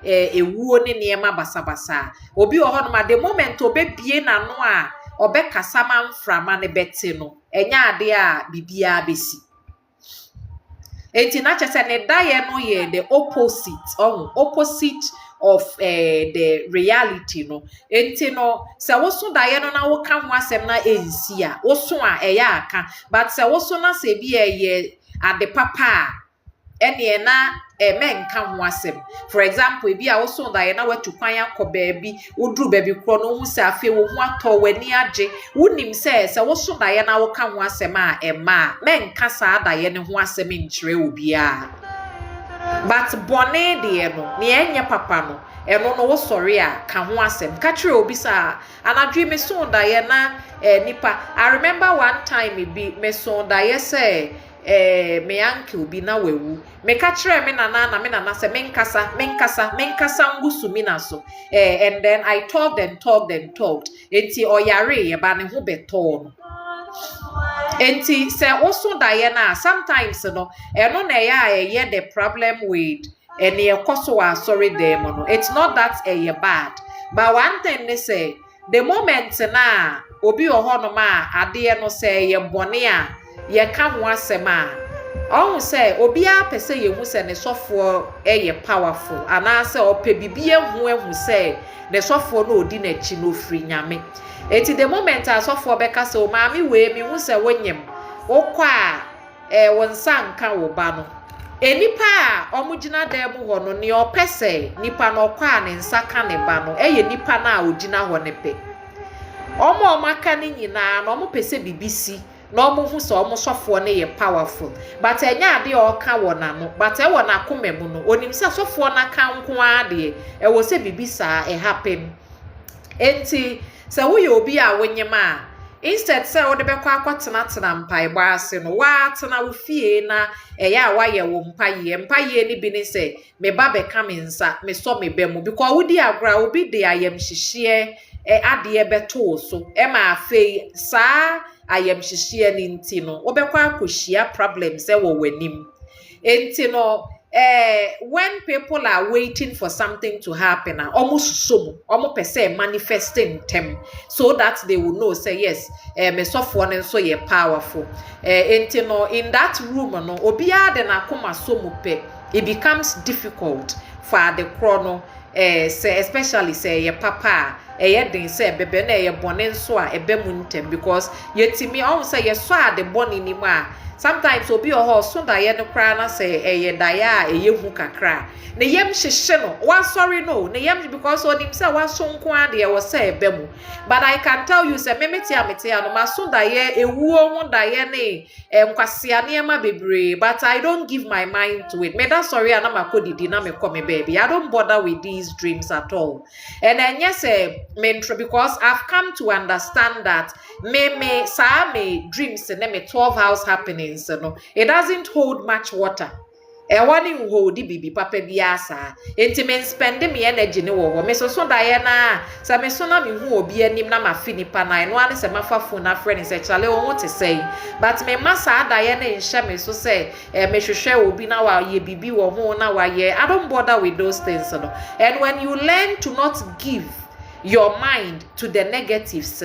ewuo ne niema basabasa obi wo no ma the moment obebie na no a obekasa manframa ne beti no enya ade a bibia besi enti na chese ne da ye no ye the opposite of the reality no enti no se wo so da ye no na wo ka ho asem na ensi a wo so a eya aka but se wo so na se bi ye ade papa ene na menka ho asem for example ebi a wo so da ye na watu kwan akọ bi woduru baabi kro no hu se afi wo ho atọ wani age wonim se wo so da ye na wo ka ho asem a ema menka sa da ye ne ho asem nkyere obi a but bone de no ne enye papa no eno no wo sorry a ka ho asem ka kire obi sa anadwe me so da ye na nipa I remember one time me so da ye say me uncle bi na wewu me ka kire me na me na say menkasa ngusu mi na so and then I talked enti oyare ye ba ne ho beto no enti se oso da ye na sometimes no eno na ye the problem with ene ekoso wa sorry them no it's not that ye bad but one thing they say the moment na obi oho no ma ade no say ye bone a ye ka ho asem a ohun say obi a pese ye hu say ne sofo ye powerful ana say ope bibie hu say ne sofo no odi na chi no free nyame eti the moment asofo beka say o maami we mi hu say wonyem wokwa a wonsa nka wo ba no Enipa a omugina dem ho no ne opese nipa no kwa ne nsaka ne ba no nipa na ogina ho ne pe omaka ne nyina na omopese bibisi na omohu so omosofo ne ye powerful but enya ade oka wona no but e wona komemu no onim se sofo na ka nko ade wo se bibisa happen enti se wo ye obi a wonyema instead say wo de bekwa akwatena mpai gba ase no wa tena wo fie na ya wa ye wo mpaye ni bi ni say me ba be ka me nsa me so me bemu because wo di agra obi de ayem hihie ade beto so ma afei sa ayem hihie ni nti no wo bekwa akohia problems wo wanim enti no when people are waiting for something to happen almost pese manifesting them so that they will know say yes me sofo ne so ye powerful enti no in that room no obia de na koma so mu pe it becomes difficult for the chrono say especially say ye papa ye den say bebe na ye bone nso a ebe mu ntem because yetimi on say ye so a de bone ni mu a sometimes obi oho so da ye no kra na say ye da ya hu kakra ne yem hyehye no wa sorry no ne yem because onim say wa so nko ade wo say ebe mu but I can tell you say memeti ametia no maso da ye ewuo hu da ye ne nkwasea ne ma bebre but I don't give my mind to it me da sorry na makodidi na me come baby I don't bother with these dreams at all and then yes mentro because I've come to understand that me dreams and me 12 house happenings no it doesn't hold much water wani hold bibi papa biasa enti men spend me energy ne wo me so da ye na sa me so na me hu obi anim na ma fini pa na no ane se mafa phone na friend se chale wo te say but me masa da ye na nhye me so say me hwehwe obi na wa ye bibi wo ho na wa ye I don't bother with those things no and when you learn to not give your mind to the negatives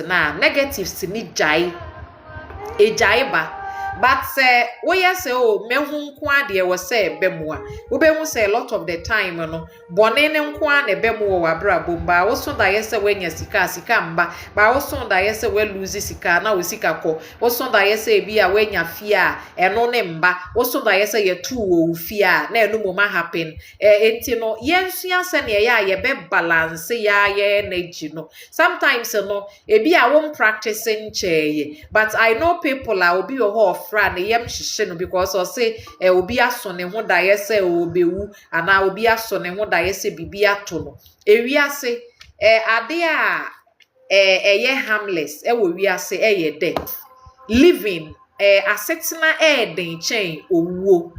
ni jai ba but say we say oh me hu nko ade we say bemu a we be hu say a lot of the time no bone ne nko a na bemu wo abrabo mba wo so da ye say we nya sika mba ba wo so da ye say we lose sika na we sika ko wo so da ye say bi a we nya fie a eno ne mba wo so da ye say ye tu wo fie a na eno mo ma happen enti no yensu ase na ye be balance ya ye energy no sometimes no ebi a won practicing cheye but I know people are obi ho fra na yem hyehye no because or say obi aso ne ho da ye say obewu ana obi aso ne ho da ye say bibi ato no ewiase ade a ye harmless wo wiase ye death living asetina den chain owuo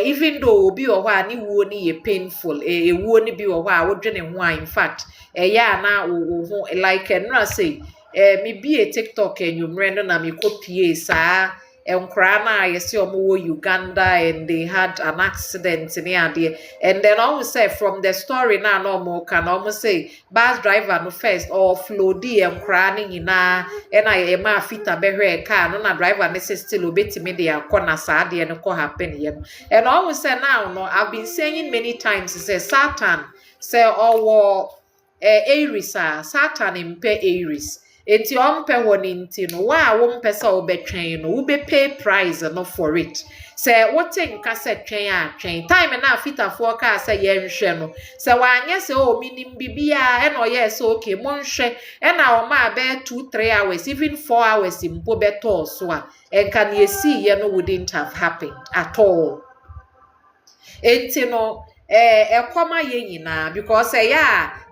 even though obi o ho ani wuo ni ye painful ewuo ni bi o ho a wodwene ho a in fact ya na wo like enra say me be a TikTok enwumre no na me copy sa enkra na yesi omo Uganda and they had an accident near there and then almost say from the story na no more can almost say bus driver no first offload the enkra ni nyina and I ma fita behwe car no na driver ne still obetimi dey corner sa de no ko happen yem and almost say now no I've been saying many times say Satan say Aries Satan impe Aries enti ompe woni nti no wa wo mpesa obetwen no wo be pay price no for it say what nka se twen a twen time na afitafo ka say ye nhwe no say wanye say o minim bibia e no ye say okay mo nhwe e na o ma be 2-3 hours even 4 hours mpo beto so a enka na esi ye no wouldn't have happened at all enti no ekoma ye nyina because ye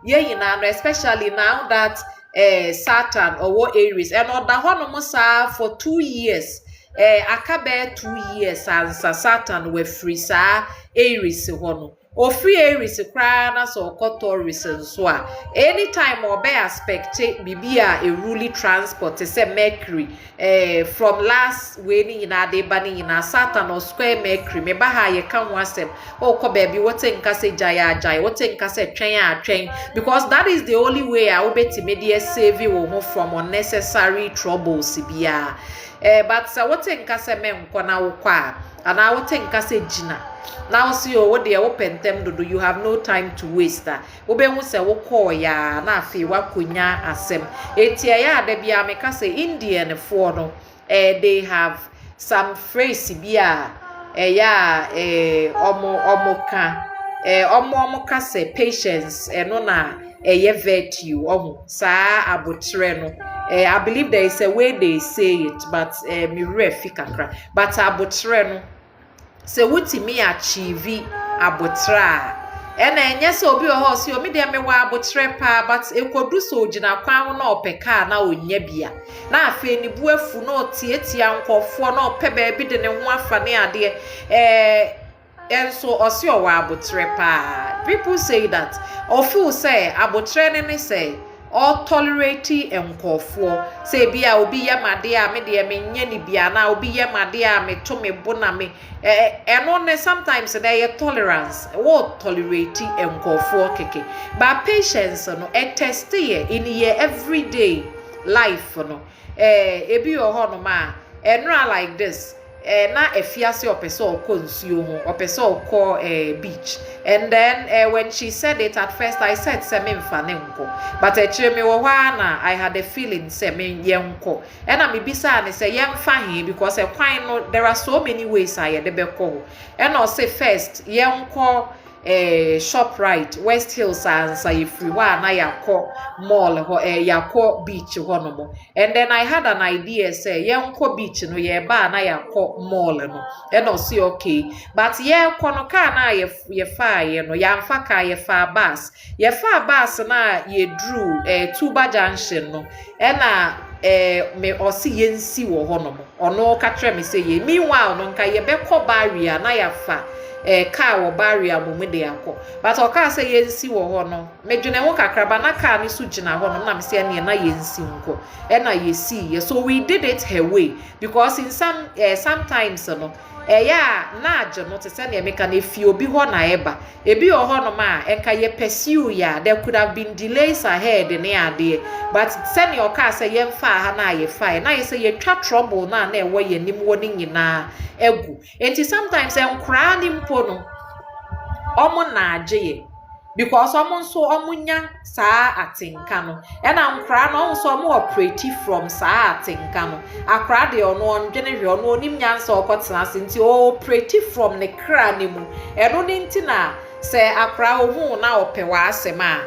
nyina no especially now that Satan or Aries and on the honomosa for 2 years akabe 2 years and Satan we free sa Aries hono o free Aries kra na so Taurus so a anytime or be aspect bibia a ruly transport say Mercury from last week na de bani na Satan or square Mercury me ba ha ye kan wasem o ko baby what nka say jaya what nka say twen because that is the only way I obeti media save you from unnecessary troubles bia but so what nka say me nko na wo kwa ana what nka say jina now see what they open them do you have no time to waste obenwu se wo call ya na afi wakonya asem etia ya da bia meka say Indian for no they have some phrase bia eya omo ka say patience eno na eye virtue omo saa abotre no I believe there is a way they say it, but me refi kakra, but abotre no se wutimi achieve abotra ena enye se obi oho se omi de me wa abotre pa, but ekodu so ogina kwan na opeka na onya bia na afa ni bu afu na otietia nkofo na ope ba bi de ne ho afa ne ade enso osi owa abotre pa. People say that or feel say abotre ne say or tolerate nkofo say bia obi ye made a me de me nya ni bia na obi ye made a me to me bo na me eno ne sometimes there tolerance what tolerate nkofo keke, but patience no test ye in your everyday life no ebi oho no ma enra like this na efiase opese okonsuo ho opese okọ beach, and then when she said it at first I said se me mfa ne nko, but echire me wo hwa na I had a feeling se me yenko, and I me bisa ne se yemfa he because kwan no there are so many ways I de beko, and I say first yenko ShopRite West Hills and say free one na yakọ mall ho yakọ beach ho no mo, and then I had an idea say yenko beach no ye ba na yakọ mall no, and I say okay, but ye kono ka na ye fa ye no yamfa ka ye fa bus na ye drew Tuba Junction no, and me osi yensi wo ho no mo ono ka tre me say ye meanwhile no nka ye beko barrier na ya fa car wo barrier mo me de akọ, but o car say yensi wo ho no medwene wo kakraba na car ni su gina ho no na me say na yensi nko e na yesi, so we did it her way, because in sometimes no ya na ajo no te say na emeka na fi obi ho na eba ebi o ho no ma enka ye pursue ya, there could have been delays ahead ne ade, but say na o car say ye mfa ha na ye fa na ye say ye twa trouble na ewo ye nim wo ni nyina egu enti sometimes enkra ni mpo no omo na agye because omo nso omo nya saa atenka no na nkra no nso omo operate from saa atenka no akra de ono ondwene hwe ono onim nyansa okotena senti o operate from ne kra ne mu eno ne nti na se akra ohun na opewa asema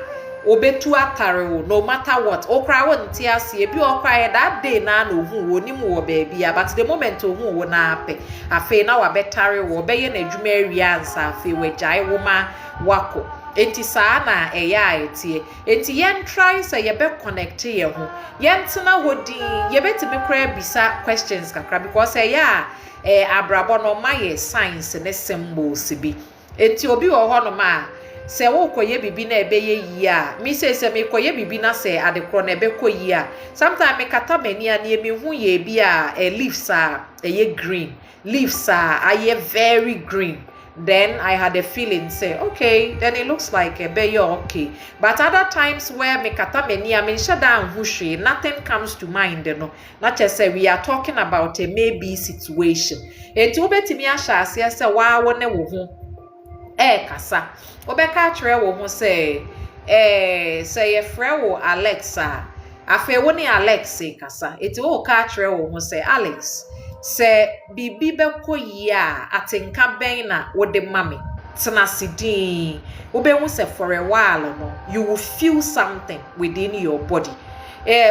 obetu atare wo no matter what okra wo nti ase ebi okra that day na ohun wo nim wo baby, but the moment ohun wo na ape afi na wa betare wo beye na adwuma awia ansa afi we jai wo ma wako enti saa na eya etie enti yen try say ye be connect ye ho yen tena hodi ye betimi kra bisa questions kakra, because eya abrabo no ma ye science ne symbols bi enti obi wo ho no ma se wo koye bibi na ebe ye yi a mi se me koye bibi na se adekro na ebe koyi a sometimes me kata mani a na emi hu ye bi a leaves a ye green, leaves are very green, then I had a feeling say okay, then it looks like ebe you okay, but other times where me kata mani a me shada hu hwe nothing comes to mind no, not just say we are talking about a maybe situation enti obetimi a sha ase say wa wo ne wo ho kasa obeka kire wo ho say say ye frɛ wo Alexa afa wo ne Alex kasa eti wo ka kire wo ho say Alex say bibi beko yi a atenka ben na wo de mame tena sidin wo be hu say for a while no you will feel something within your body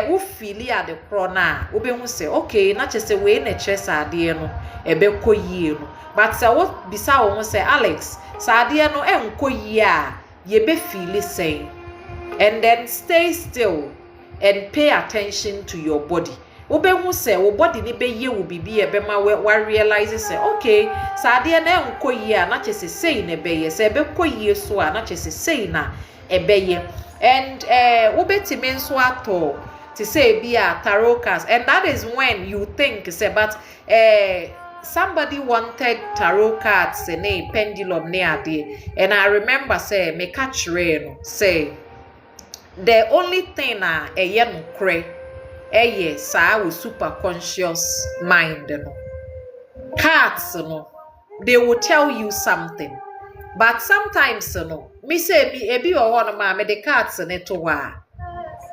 wo feel ya de kro na wo be hu say okay na che say we na kire sa ade no ebeko yi no, but say wo bisa wo ho say Alex sadia no enko yi a ye be feel say, and then stay still and pay attention to your body. Obehu say wo body ni be ye wo bibi e be ma wa realize say okay sadia na enko yi a na chese say na be ye say be koyi so a na chese say na e be ye, and wo betime nso ato to say be a tarot cards, and that is when you think say but somebody wanted tarot cards and a pendulum near there, and I remember say me catch rain say the only thing a yen cray yes I was super conscious mind no cards no they will tell you something, but sometimes no me say me ebi o ho no ma me the cards ne to wa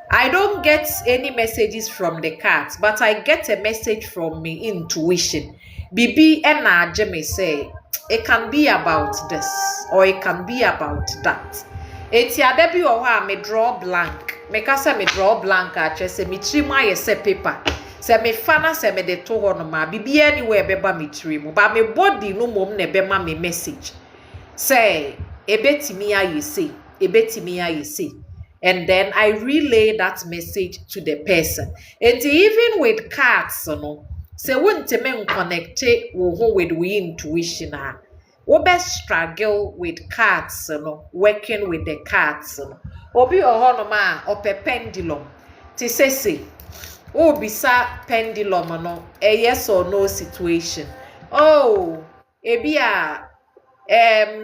I don't get any messages from the cards, but I get a message from me intuition. Bibi ena me say it can be about this or it can be about that. Eti ade bi wo ha me draw blank. Me ka say me draw blank a che say me tiri mu aye say paper. Say me fa na say me de to ho no ma bibi anywhere beba me tiri mu. Ba me body no mom na be ma me message. Say ebetimi aye say, ebetimi aye say. And then I relay that message to the person. And even with cards, say when to men connect with we intuition, we best struggle with cards, working with the cards. Obi ohonoma ope pendulum. Ti say, oh bisa pendulum a yes or no situation. Oh, ebia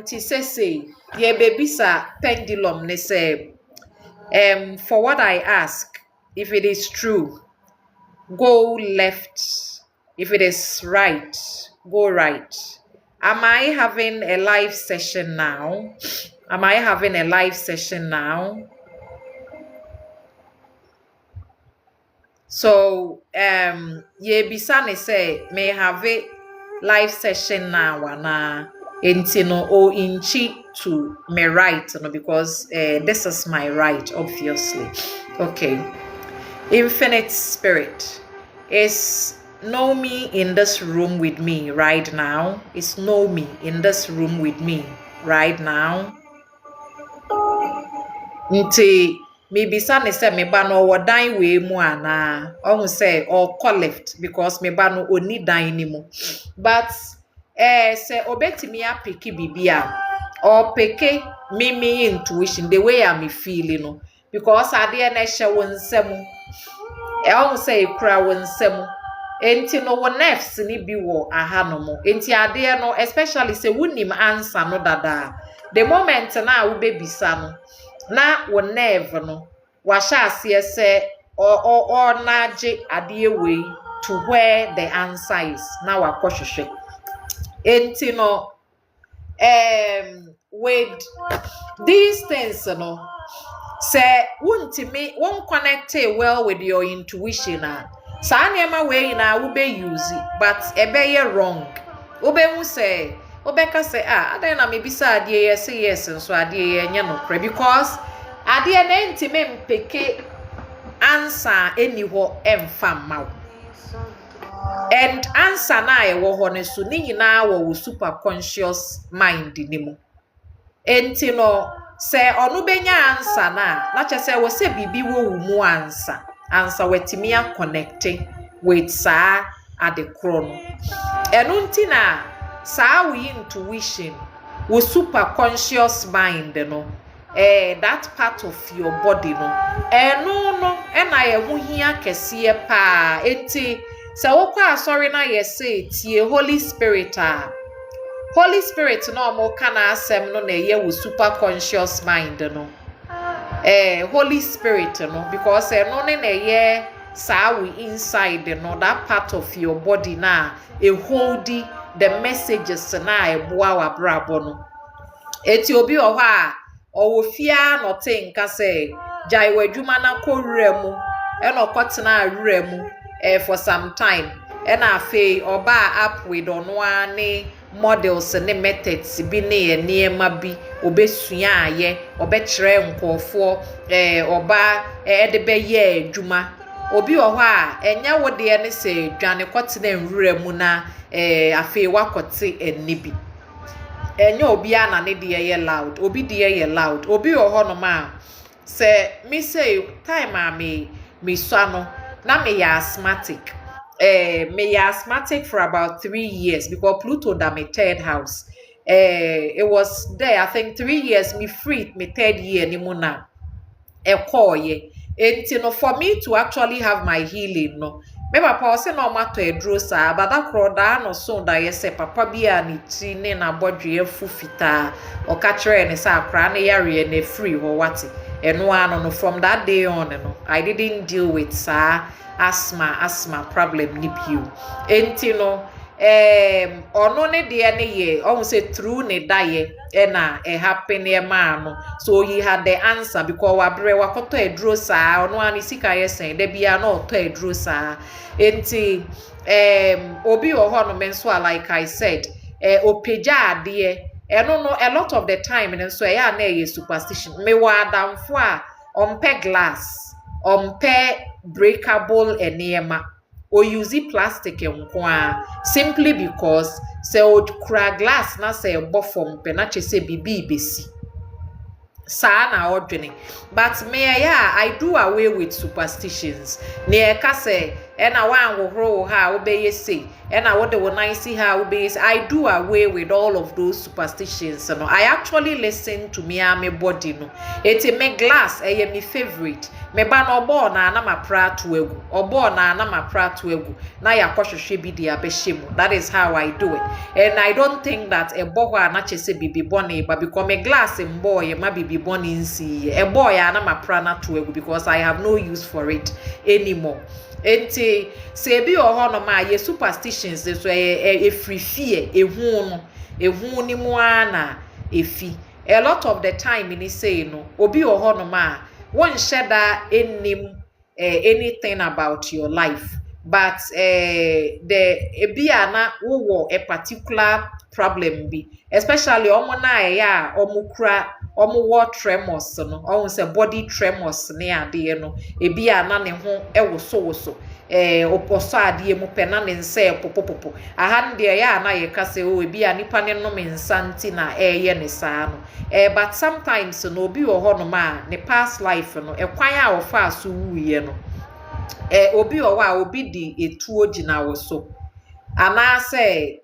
ti say, ye baby sa pendulum ne say. For what I ask, if it is true, go left. If it is right, go right. Am I having a live session now? Am I having a live session now? So, ye bisane say, may have a live session now, intino o inchi to me right, because this is my right, obviously. Okay. Infinite Spirit is know me in this room with me right now. Is know me in this room with me right now. Nti me bisa ne say me ba no wo dan we mu ana. Ohun say or call left because me ba no oni dan ni mu. But say obetimi apiki bibia or peke me intuition the way I'm feeling because ade na hye won nsam. Almost say kura won nsam. Enti no wo nerves ni bi wo aha no mo. Enti ade no especially say wunim answer no dada. The moment na wo bebisa no na wo nerve no wa sha ase say or na je ade we to where the answer is na wa kohwehwe. Enti no with these things say won't connect well with your intuition sa niema we na wo be use but ebe ye wrong wo be hu say wo be ka say ade na me bisa ade ye say yes nso ade ye nya no kra because ade na ntime mpeke answer eni ho emfa ma and answer na ye wo ho ne so ni nyina wo superconscious mind ni mu enti no say onu benya answer na che say wo say bibi wo mu answer wetimi a connecting with sa at the chrono enu nti na sa we intuition wo superconscious mind that part of your body enu na ye hu hia kese pa enti say wo kwa sorry na ye say tie Holy Spirit Holy Spirit no mo kana asem no na ye wo superconscious mind Holy Spirit because no na ye sa we inside that part of your body na holdi the messages na eboa wa brabo no eti obi o ha o fia no tinka say jai wadwuma na kowura mu no kotena awura mu for some time na afi oba up with onwane models ne methods bi ne niema bi obesua aye obekire nkofo oba de be ye adwuma obi wo ha enya wo de ne se dwane kotena nwura mu na afi wakote enibi enya obi ana ne de ye loud obi de ye loud obi wo ho no ma se me say time me swano na me ya asthmatic me asthmatic for about 3 years because Pluto that my third house. It was there, I think 3 years me free me third year ni muna call ye. And for me to actually have my healing me papa say no matter a drosa but that croda no so that yes papa bia ni ti ne na bodwe afu fita o ka kire ne sa akra ne yare ne free ho wati eno ano no from that day on I didn't deal with asthma problem nip you enti ono ne de ne ye on say through ne daye na e happen e ma no so he had the answer because wabre wakoto eduro saa ono ani sika yesen da bia na oto eduro saa enti obi ho no men so like I said opeja ade eno no a lot of the time and so ya na ye superstition me wa adamfo a ompe glass ompe breakable enema or use plastic nkwa simply because say o kura glass na say bofom pe na chese bibi besi saa na odwene but me I do away with superstitions ne ka say na wan wohoro ha obeye say na what the one see ha obeye say I do away with all of those superstitions no I actually listen to me body no eti me glass me favorite me ba no obo na ma pra to egu obo na ma pra to egu na ya kwohwehwe bi dia behye that is how I do it and I don't think that a boy na chese bibi boni but because me glass boy ma bibi boni nsi a boy na ma pra na to egu because I have no use for it anymore enti se bi oho no ma ye superstitions so free fear ehun ni mu ana efi a lot of the time ni say no obi oho no ma won sheda anything about your life but the ebia na wo a particular problem bi especially omo na ya omukra omo wo tremors no omo say body tremors ne ade no ebia na ne ho ewoso oposo ade mu pe na ne nse popopopo aha de ya na ye ka say o ebia nipa ne no me nsanti na ye ne saa no but sometimes no obi wo ho no ma ne past life no ekwan a wo fa so wuye no obi owa obi di etuo gina wo so ana say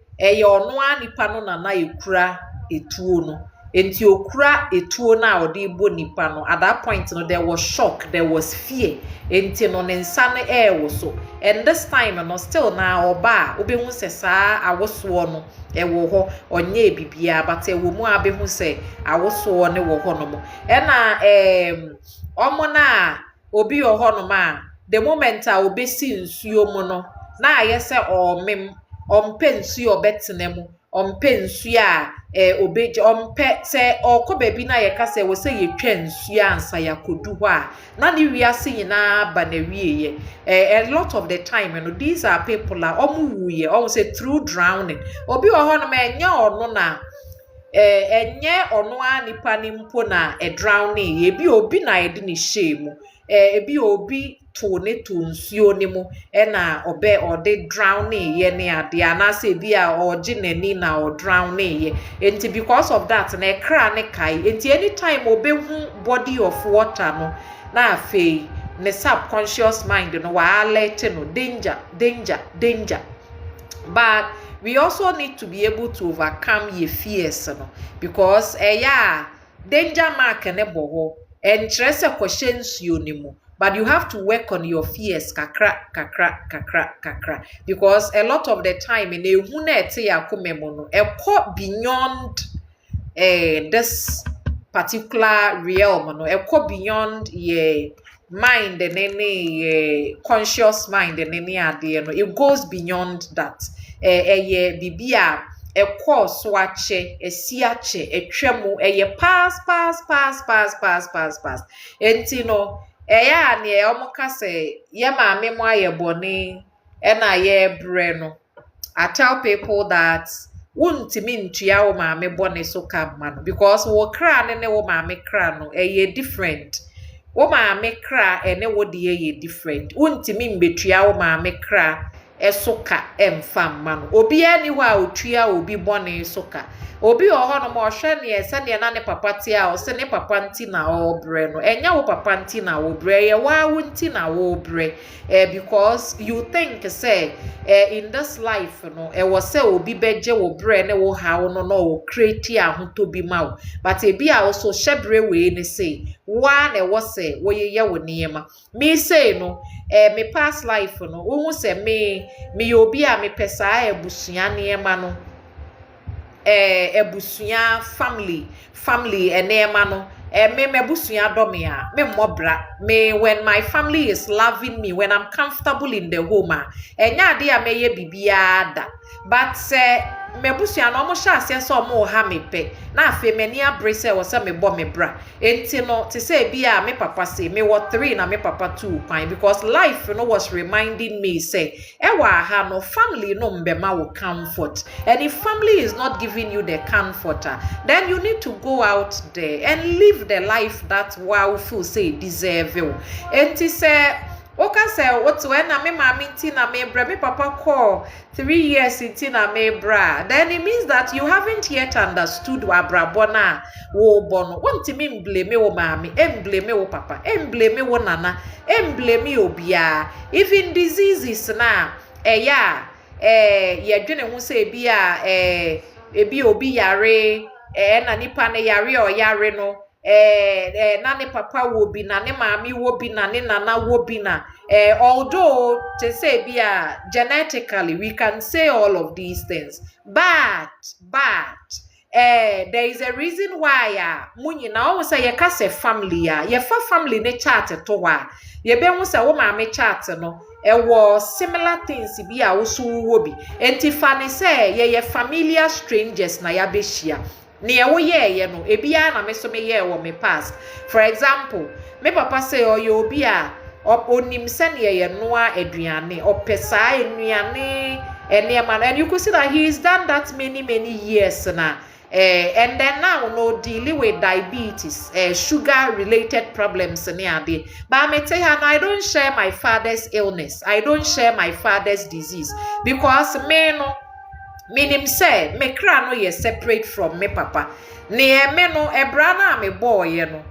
ono anipa no na ekura etuo no enti okura etuo na odi bo nipa no at that point no there was shock there was fear enti no ne nsa no wo so and this time no still na oba obehu se saa awoso no wo ho onye bibia but wo mu abehu se awoso ne wo ho no mo na omo na obi wo ho no ma the moment a obesi nsuo mu no na ayese omem ompe nsuo obetene mu ompe nsuo a obeje ompe se okoba bi na ye ka se wo se yetwa nsuo ansa yakodu ho a na ne wiase nyina ba na wieye a lot of the time you know these are people are omuwuye almost say through drowning obi wo ho no ma enya ono na enye ono anipa ni mpo na drowning ebi obi na edi ni shame ebi obi to ne to nsuo ni mu na obe ode drowning ye ne ade anase bi a oje nani na o drowning ye enti because of that na ekra ne kai enti anytime obehu body of water no na afei ne subconscious mind no wa alert no danger but we also need to be able to overcome your fears no because danger mark ne boho and stress a question nsuo but you have to work on your fears kakra because a lot of the time in ehu na ete yakomemo no ekọ beyond this particular realm no ekọ beyond your mind and any conscious mind and any idea no it goes beyond that bibia ekọ so ache esiache etwemu pass enti no ya ne omoka se ye maame mo ayebone na ye bre no I tell people that wuntimi ntua wo maame bone so kamma no because wo kra ne wo maame kra no different wo maame kra ene wo de ye different wuntimi mbetua wo maame kra esoka emfamma no obi ani ho a otua obi bone soka obi oho no mo hwe ne ese ne na ne papa ti a o se ne papa nti na o bre no enya wo papa nti na wo bre ye wa wo nti na wo bre because you think say in this life no was say obi beje wo bre ne wo ha no no wo create ahoto bi ma wo but ebi a also shebre we ne say wa na wo say wo ye wo niema me say no me past life no wo say me obi a me pesa ebusua niema no ebusuya family enema no me busua do me a me mobra me when my family is loving me, when I'm comfortable in the home enya ade a me ye bibia da, but me busua no mo sha ase so mo ha me pe na afi me ni abre se wo se me bo me bra enti no te say bia me papa say me wo 3 na me papa 2 kwan, because life was reminding me say ewa ha no family no mbema wo comfort, and if family is not giving you the comforter, then you need to go out there and live the life that wow feel say deserve you. Enti say oka say what when na me mama nti na me bra, me papa call 3 years nti na me bra, then it means that you haven't yet understood wa bra bona wo bono wonti me blame wo mama, blame wo papa, blame wo nana, blame obia, even diseases na ye dwene hu say bia ebi obi yare na nipa ne yare o yare no na ne papa wo bi na ne mami wo bi na ne nana wo bi na although to say bia genetically we can say all of these things, but there is a reason why munyi na almost say yeka say family ye fa family ne chart to wa ye be hu say wo mami chart no ewo similar things bi a wo so wo bi enti fa ne say ye familiar strangers na ya be hia ne ewo ye no ebia na me so me ye wo me past. For example, me papa say oyo obi a onim se ne ye noa aduane opesa aduane eniema, and you could see that he has done that many years now. And then now no dealing with diabetes, sugar related problems near. But I may tell her, I don't share my father's illness, I don't share my father's disease, because meaning say me kra no ye separate from me papa. Ne me no ebra na me boy no.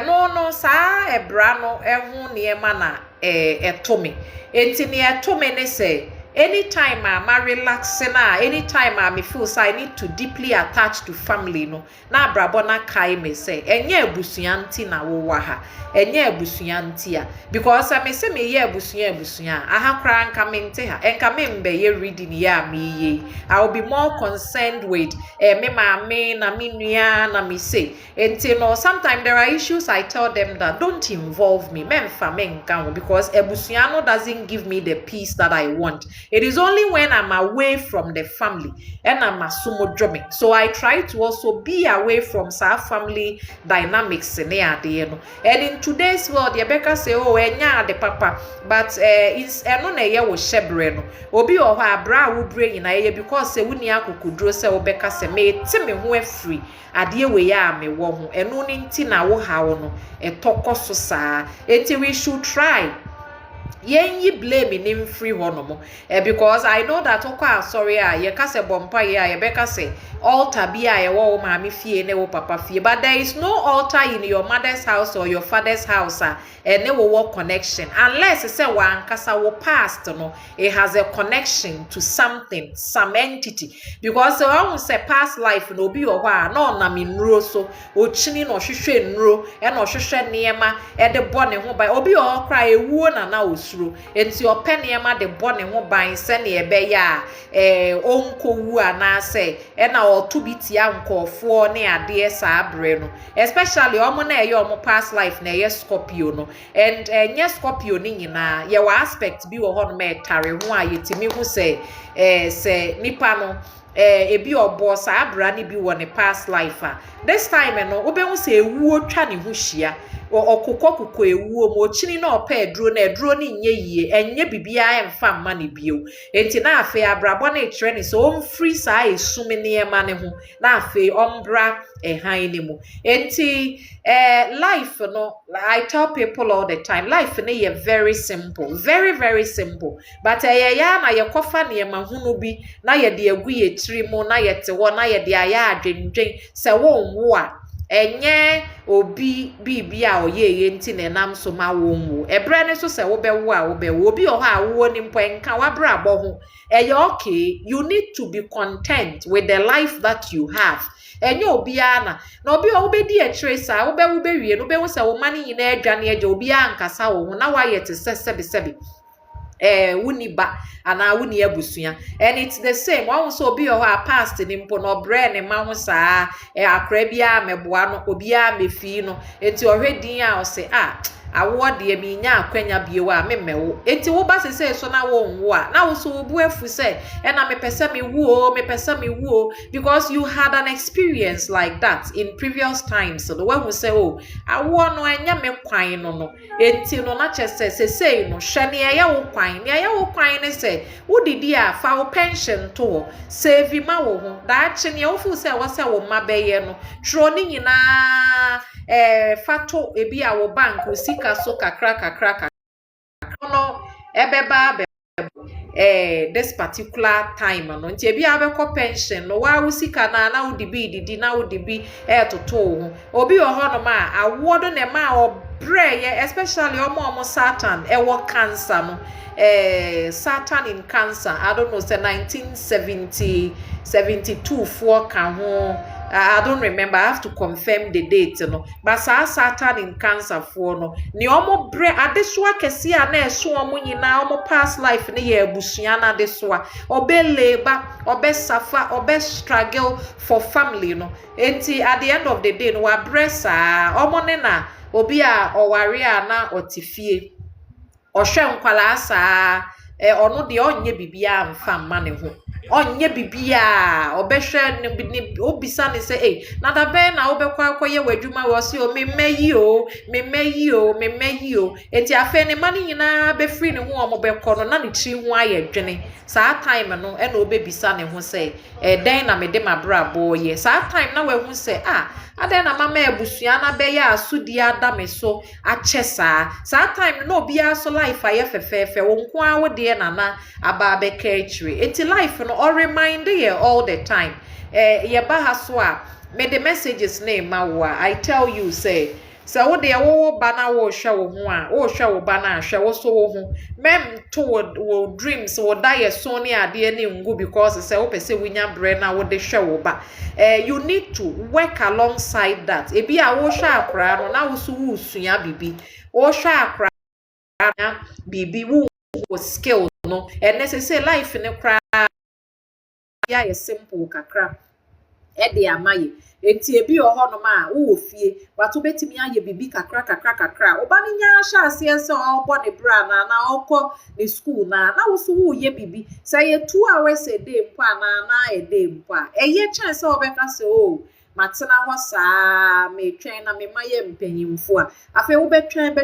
No sa ebra no ehu ne ma na etomi. Enti ne etomi ne say anytime I relax na, anytime I feel so I need to deeply attach to family no, na brabo na kai me say enye abusuanti na wo wa ha, enye abusuanti a, because I me say me ye abusuan aha kra nka me nte ha enka me mbe ye reading ya me ye, I will be more concerned with me maame na me nua na me say enti no. Sometimes there are issues I tell them that don't involve me, memfa me nka, because abusuan no doesn't give me the peace that I want. It is only when I'm away from the family and I'm a sumo drumming. So I try to also be away from our family dynamics. And in today's world, Rebecca say, oh, enya the papa, but it's no na ye wo shebreno. Obi o ha bra wo bre ina ye, because se wuni akukudro se Rebecca se me ti me ho free. Adie we ya me wo ho. Eno ni nti na wo ha wo no. Etoko so saa. Enti we should try. Ye blame him free honomo, because I know that sorry ye kase bompa ye beka say altar bia ye wo mami fie ne wo papa fie, but there is no altar in your mother's house or your father's house and ne wo connection, unless say wan kasa wo past no, it has a connection to something, some entity, because I say past life no bi o hwa no na me nro so o chini no hwehwe nro e no hwehwe niema e de bone ho ba obi o kra ewuo na osuro enti openiema de bone ho ban se ne ebe ya onkowu anase e na otubiti ankofo ne ade sa abre no, especially omo na eye omo past life na eye Scorpio no, and nye Scorpio ni nyina ye wa aspect bi wo ho no me tare ho a yetimi hu se se nipa no ebi obo sa abra ni bi wo ne past life this time no obehu se ewuo twa ne ho hia okukọ ewuo mo chini na opa eduro ni nye yie enye bibia emfa mma ne bio enti na afi abrabo na ekire ni so on free sa esumi ne ema ne ho na afi ombra ehan ni mu enti life no, I tell people all the time, life ne ye very simple, very simple, but ya na ye kofa ne ema hunu bi na ye de agu ye trimo na ye te wo na ye de aya adwendwen se wo nwo a enye obi bibia oye enti ne nam so ma wonwo ebre ne so se wo be wo a wo be wo obi o ha wo ni mpo enka wa bra bo ho okay, you need to be content with the life that you have. Enye obi ana na obi o be di a trace a wo be wie no be wo se wo mani nyina adwane agye obi ankasa wo ho na wa ye te sebi wuni ba ana wuni abusua, and it's the same one so be a past ni mpo no bre ne ma ho saa akra bia meboa no obia mefi no enti ohwedin a o se awo de mi nya akwanya biewo a memmewo enti wo ba se so na wo nwo a na wo so obu afu se na me pese me wuo because you had an experience like that in previous times. So the one who say awo no enya me kwan no enti no na chese se no hwe ne ya wo kwan ne se wo didi a fa wo pension to save ma wo ho da chi ne wo fu se wo se wo mabeye no tro ni nyina fato ebi a wo bank sika so kakra no ebeba this particular time no nti ebi abekọ pension no wa usika na wo dibi didi na wo dibi toto ho obi ho no ma awodo ne ma obre especially omo Satan wo cancer no Satan in cancer I don't know say 1972 for kan ho I don't remember. I have to confirm the date, no. But Satan in cancer for no. Ni omo bre adeswa kesi a na eso omo nyina omo past life ne ye abusua na adeswa. Obe labor, obe suffer, obe struggle for family no. Enti at the end of the day no wa bre sa omo ne na obi a oware a na otifie. Ohwe nkwala sa ono de onye bibia mfa mma ne ho. Onye bibia obehwe ni obisa ne se na da be na obekwa akoye wadwuma wo se o memeyi o enti afa ne mane nyina be free ne ho omobekọ no na ne chi ho aye dwene saa time no na obebisa ne ho se den na me de mabrabo ye saa time na we hu se aden na mama ebusua na be ya asudi adame so ache saa time no obi aso life aye fefefe wo nko a wo de na aba be ka achire enti life no all remind you all the time ye ba ha so a me the messages name ma wo I tell you say so wo de wo ba na wo hwe wo ho a wo hwe wo ba na hwe wo so wo ho mem to wo dreams wo die so ne ade ne ngu because say wo pese winya bre na wo de hwe wo ba you need to work alongside that ebi a wo hwe akra no na wo so wo sua bibi wo hwe akra na bibi wo skill no and necessary life ne kra ya ye simple kakra de amaye enti ebi oho no ma wo fie wato betimi aye bibi kakra oba ni nya sha ase ese obo ne bra na okọ ne school na wo so wo ye bibi say 2 hours a day mpa na a day mpa eye chance obeka se matena ho saa me twen na me maye mpanyimfo a afa wo betwen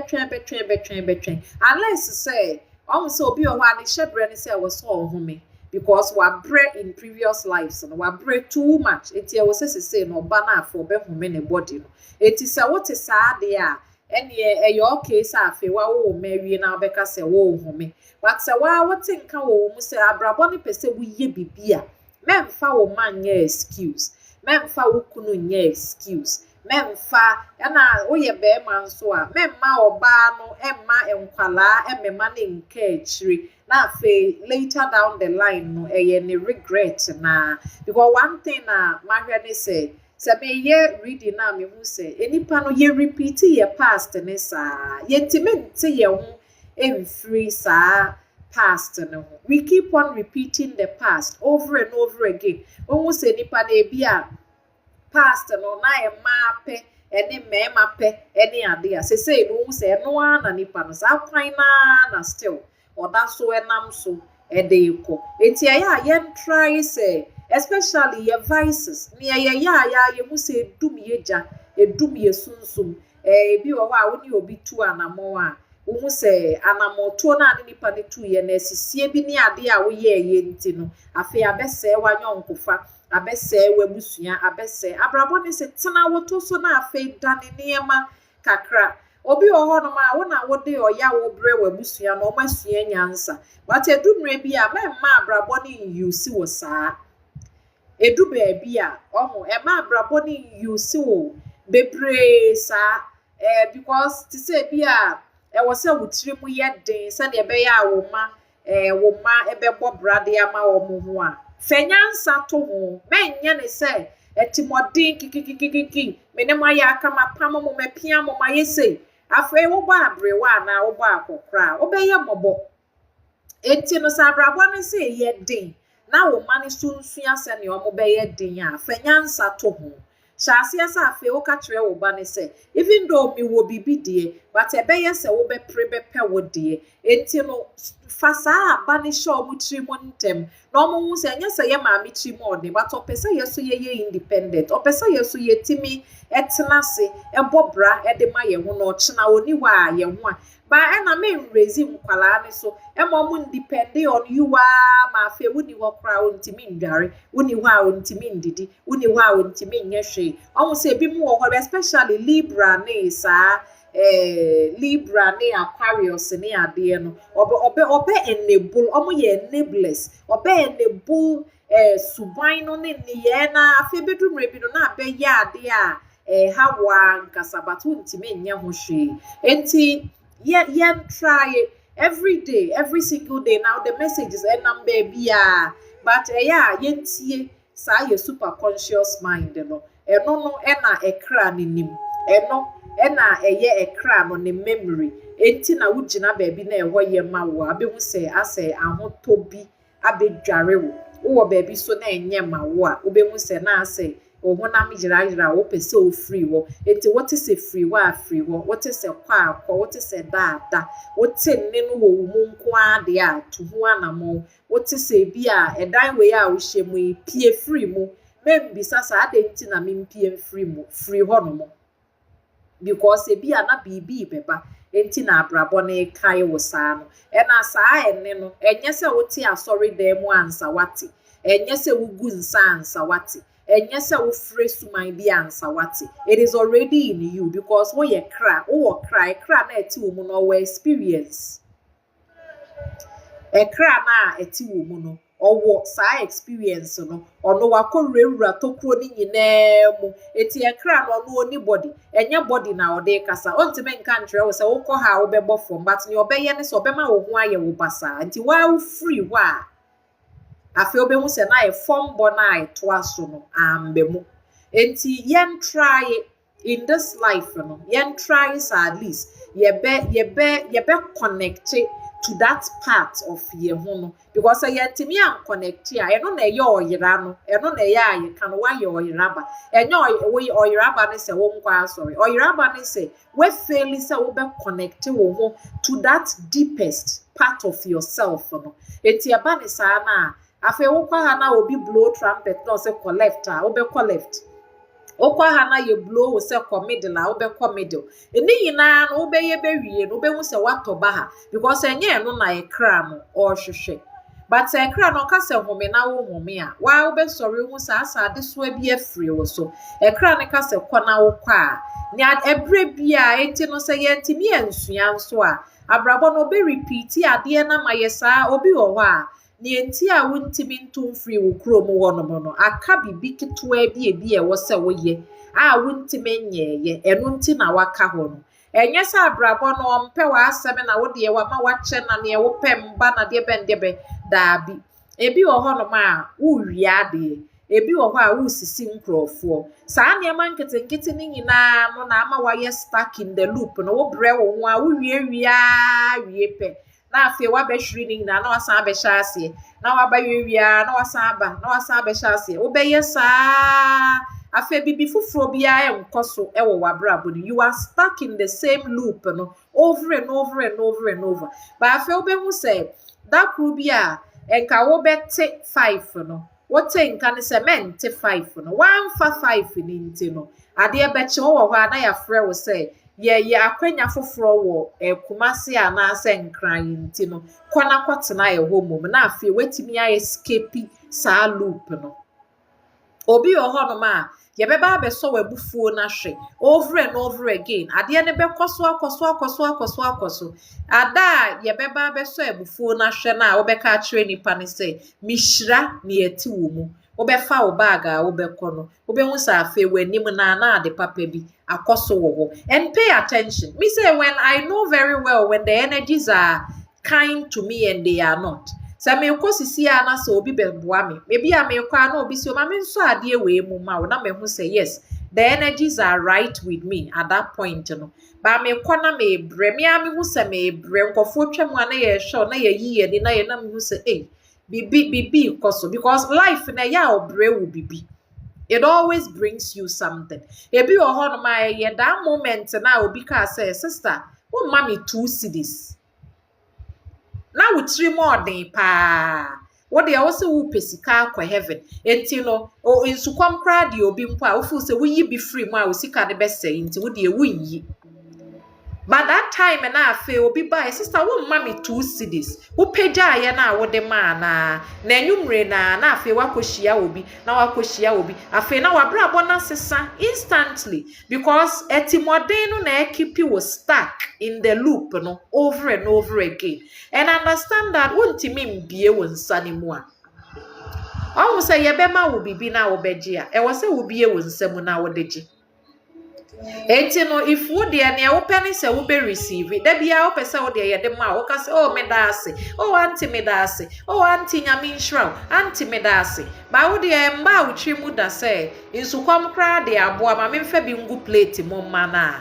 unless say so obi oho ani shebre ni say wo so ohome because we bread in previous lives and we bread too much eti e wo say no ba na afọ be home ne body no eti say what is sad there ene e your case afi wa wo marry na obeka say wo home but say wa what nka wo mu say abrabo ne pese wo ye bibia memfa wo man ye excuse memfa wo kunu nye excuse memfa na wo ye be man so a memma oba no emma enkwala emema ne nka achiri na fe later down the line no any regret na because one thing na mahwe say me ye reading na me hu say enipa no ye repeat ye past ne sa ye timenti ye hu emfree sa past no we keep on repeating the past over and over again when say nipa na ebia past no na e mape ene mema pe ene ade a say no say no na nipa no sa kwan na still oda so enam so edeiko enti ya yen try say especially your vices ni ya mu say edum yeja edum yesunsum bi wo a woni obi tu anamo a wo mu say anamo to na ade nipa ne tu ye na asisie bi ni ade a wo ye enti no afi abese wanyonkofa abese wabusua abese abrabo ni se tena woto so na afi dane niema kakra obi oho no ma wo na wo de oya wo bre wabusua no masua nyansa but edumre bi a memma abrabo ni use wo saa edu baabi a omo emma abrabo ni use wo bebre saa because to say bi a wo se wutiri mu ye den se de be ya wo ma ebebo brade ama wo mu ho a fenyansa to ho menye ne se etimodin kikikikiki menema ya aka mapam mo mapia mo mayese afei wo ba abrewa na wo ba akokra wo be ye mobo Enti no sa abrabɔ no say ye den na wo ma ne so nsua sɛ ne ɔmo bɛyɛ den a fa nyansa to ho. Hyɛ aseɛ sɛ afei woka kyerɛ wo ba ne sɛ even though me wo bibi deɛ but ɛbɛyɛ sɛ wobɛpere bɛpɛ wo deɛ. Enti no fa saa aba ne hyɛ ɔmo tiri mu ntɛm na ɔmo hu sɛ ɛnyɛ sɛ yɛ maame tiri mu ɔden but ɔpɛ sɛ yɛ so yɛyɛ independent. Ɔpɛ sɛ yɛ so yɛtumi ɛtena ase ɛbɔ bra ɛde ma yɛn ho na ɔkyena oni hɔ a yɛn ho a ba ɛna me raise nkwalaa ne so ɛma ɔmo independent on you ma afei woni hɔ koraa ontimi ndware woni hɔ a ontimi ndidi woni hɔ a ontimi nyɛ hwee ɔmo sɛ ebi mu wɔ hɔ especially Libra ne saa Libra ne Aquarius ne adeɛ no ɔbɛ enable ɔmo yɛ enablers ɔbɛ enable suban no ne nneyɛɛ na afei bedum rebi no na abɛyɛ adeɛ a hawa nkasa but ontimi nyɛ ho hwee enti yen try it every day, every single day. Now the message is a number but yeah, yen tie sa your super conscious mind no. No ena ekra ni nim. Eno ena eye ekra no ne memory. Enti na wugina baby na eho ye ma wo abehu se ase ahotobi abedware wo. Wo baby so na enye ma wo a obehu se na ase ohonam yira wo pese o free wo enti what is a free wa free wo what is a kwa what is a da what nne no wo mu nko ade a to ho anamo what is a bi a edan we a wo hyemu pie free mu membisa sa ade nti na mempie free mu free ho no mo because e bi a na bibi beba enti na abrabọ na kai wo saa no e na saa enne no enye se wo ti asori dem ansa wate enye se wo gu nsa ansa wate enye se wo free suman bi ansa wate it is already in you because wo ye kra na eti wo mu no wo experience kra na eti wo mu no owo saa experience no ono wakorewura tokro ni nyinaa mu eti kra no no anybody enye body na ode kasa ontime nka ntre wo se wo kọ ha wo bebo fom but ni obeye ne so obema wo ho aye wo basa nti wa free wa afi obehu se na e form bo na eto aso no ambemu enti yen try in this life no yen try at least ye be connect to that part of ye ho no because yentimi an connect ya eno na ye oyira no eno na ye aye kan wa ye oyira ba enyo we oyira ba ne se wo nkwa sorry oyira ba ne se we fail se wo be connect wo ho to that deepest part of yourself no enti aba ne sa na afi wo kwa ha na obi blow trumpet no se collect wo be collect okwa ha na ye blow wo se ko middle a wo be ko middle eni yina no wo be ye be wie no wo be hu se watoba ha because enye no na ye kra no o hwehwe but e kra no ka se home na wo home a wa wo be sorry hu sa ade so abi afiri wo so e kra ne ka se ko na wo kwa a ni ebre bia enti no se ye ntimi ansua nso a abrabo no be repeat ade na ma ye sa obi wo ho a ni enti a wontimi ntum free wo kro mu wo no no aka bibi ketwa bi e wo se wo ye a wontimi nyeye eno nti na waka ho no enye sa abrabo no ompe wa asem na wo de wa ma wa che na ne wo pemba na de be daabi ebi wo ho no ma wo wia de ebi wo ho a wo sisi nkrofo saa ne ma nkete ni nyina no na ama wa ye stuck in the loop no wo bre wo ho a wo wie pe na afi wa be hwiri ni na wasan be hyase na wa ba wiwia na wasan be hyase wo be yesa afi bibi fufuro bia enkoso e wo wabrabo ni you are stuck in the same loop no over and over but afi wo be hu say that crew bia enka wo be te 5 no wo te nka ne se men te 5 no 1 fa 5 ni nti no ade e be che wo ho na ya frɛ wo say ye akwanya foforo wo kumase ana ase nkran nti no kona kwotena ye homo na afi wetimi ya escape sa loop no obi oho no ma ye beba abeso wabufuo na hwe over and over again ade ne be koso ada ye beba abeso abufuo na hwe na wo be ka kire nipa ne se mihira ne ati wo mu wo be fa wo bag a wo be kono wo be hu sa afi wanim na ade papa bi akoso wo ho and pay attention me say when I know very well when the energies are kind to me and they are not sa me ko sisi a na so obi beboa me maybe a me kwa na obi si o ma me nso ade we mu ma wo na me hu say yes the energies are right with me at that point, But me kwana me bre me ami hu se me bre nkofo twam ana ye show na ye yi ani na ye na me hu se bibi koso because life na ya obre wo bibi. It always brings you something. Ebi o ho no ma ye that moment na obi ka say sister, wo mommy 2 cedis. Na wo tiri more den pa. What they also wo pesika kwa heaven. Enti no o insukwam kra de obi mpo a wo feel say wo yi be free mo a wo sika ne be say enti wo de wo yi. But that time and I feel obi buy sister wo mommy 2 cedis. Wo peja ye na wo de ma na enwumre na afi wakohia obi na wakohia obi afi na wabra bona sesa instantly because etimoden no na keep you stuck in the loop no over and over again. And understand that wontimi mbie wo nsane mu a almost say ye bema wo bibi na wo beji a e wo say wo bie wo nsam na wo deji. Enti no if wo de na wo peni say wo be receive it da bia wo pese wo de ye de ma wo ka say oh me da ase oh auntie me da ase oh auntie nyame nshraw auntie me da ase ba wo de mba wo twi mu da say insukwam kra de aboa ma me mfa bi ngu plate mo ma na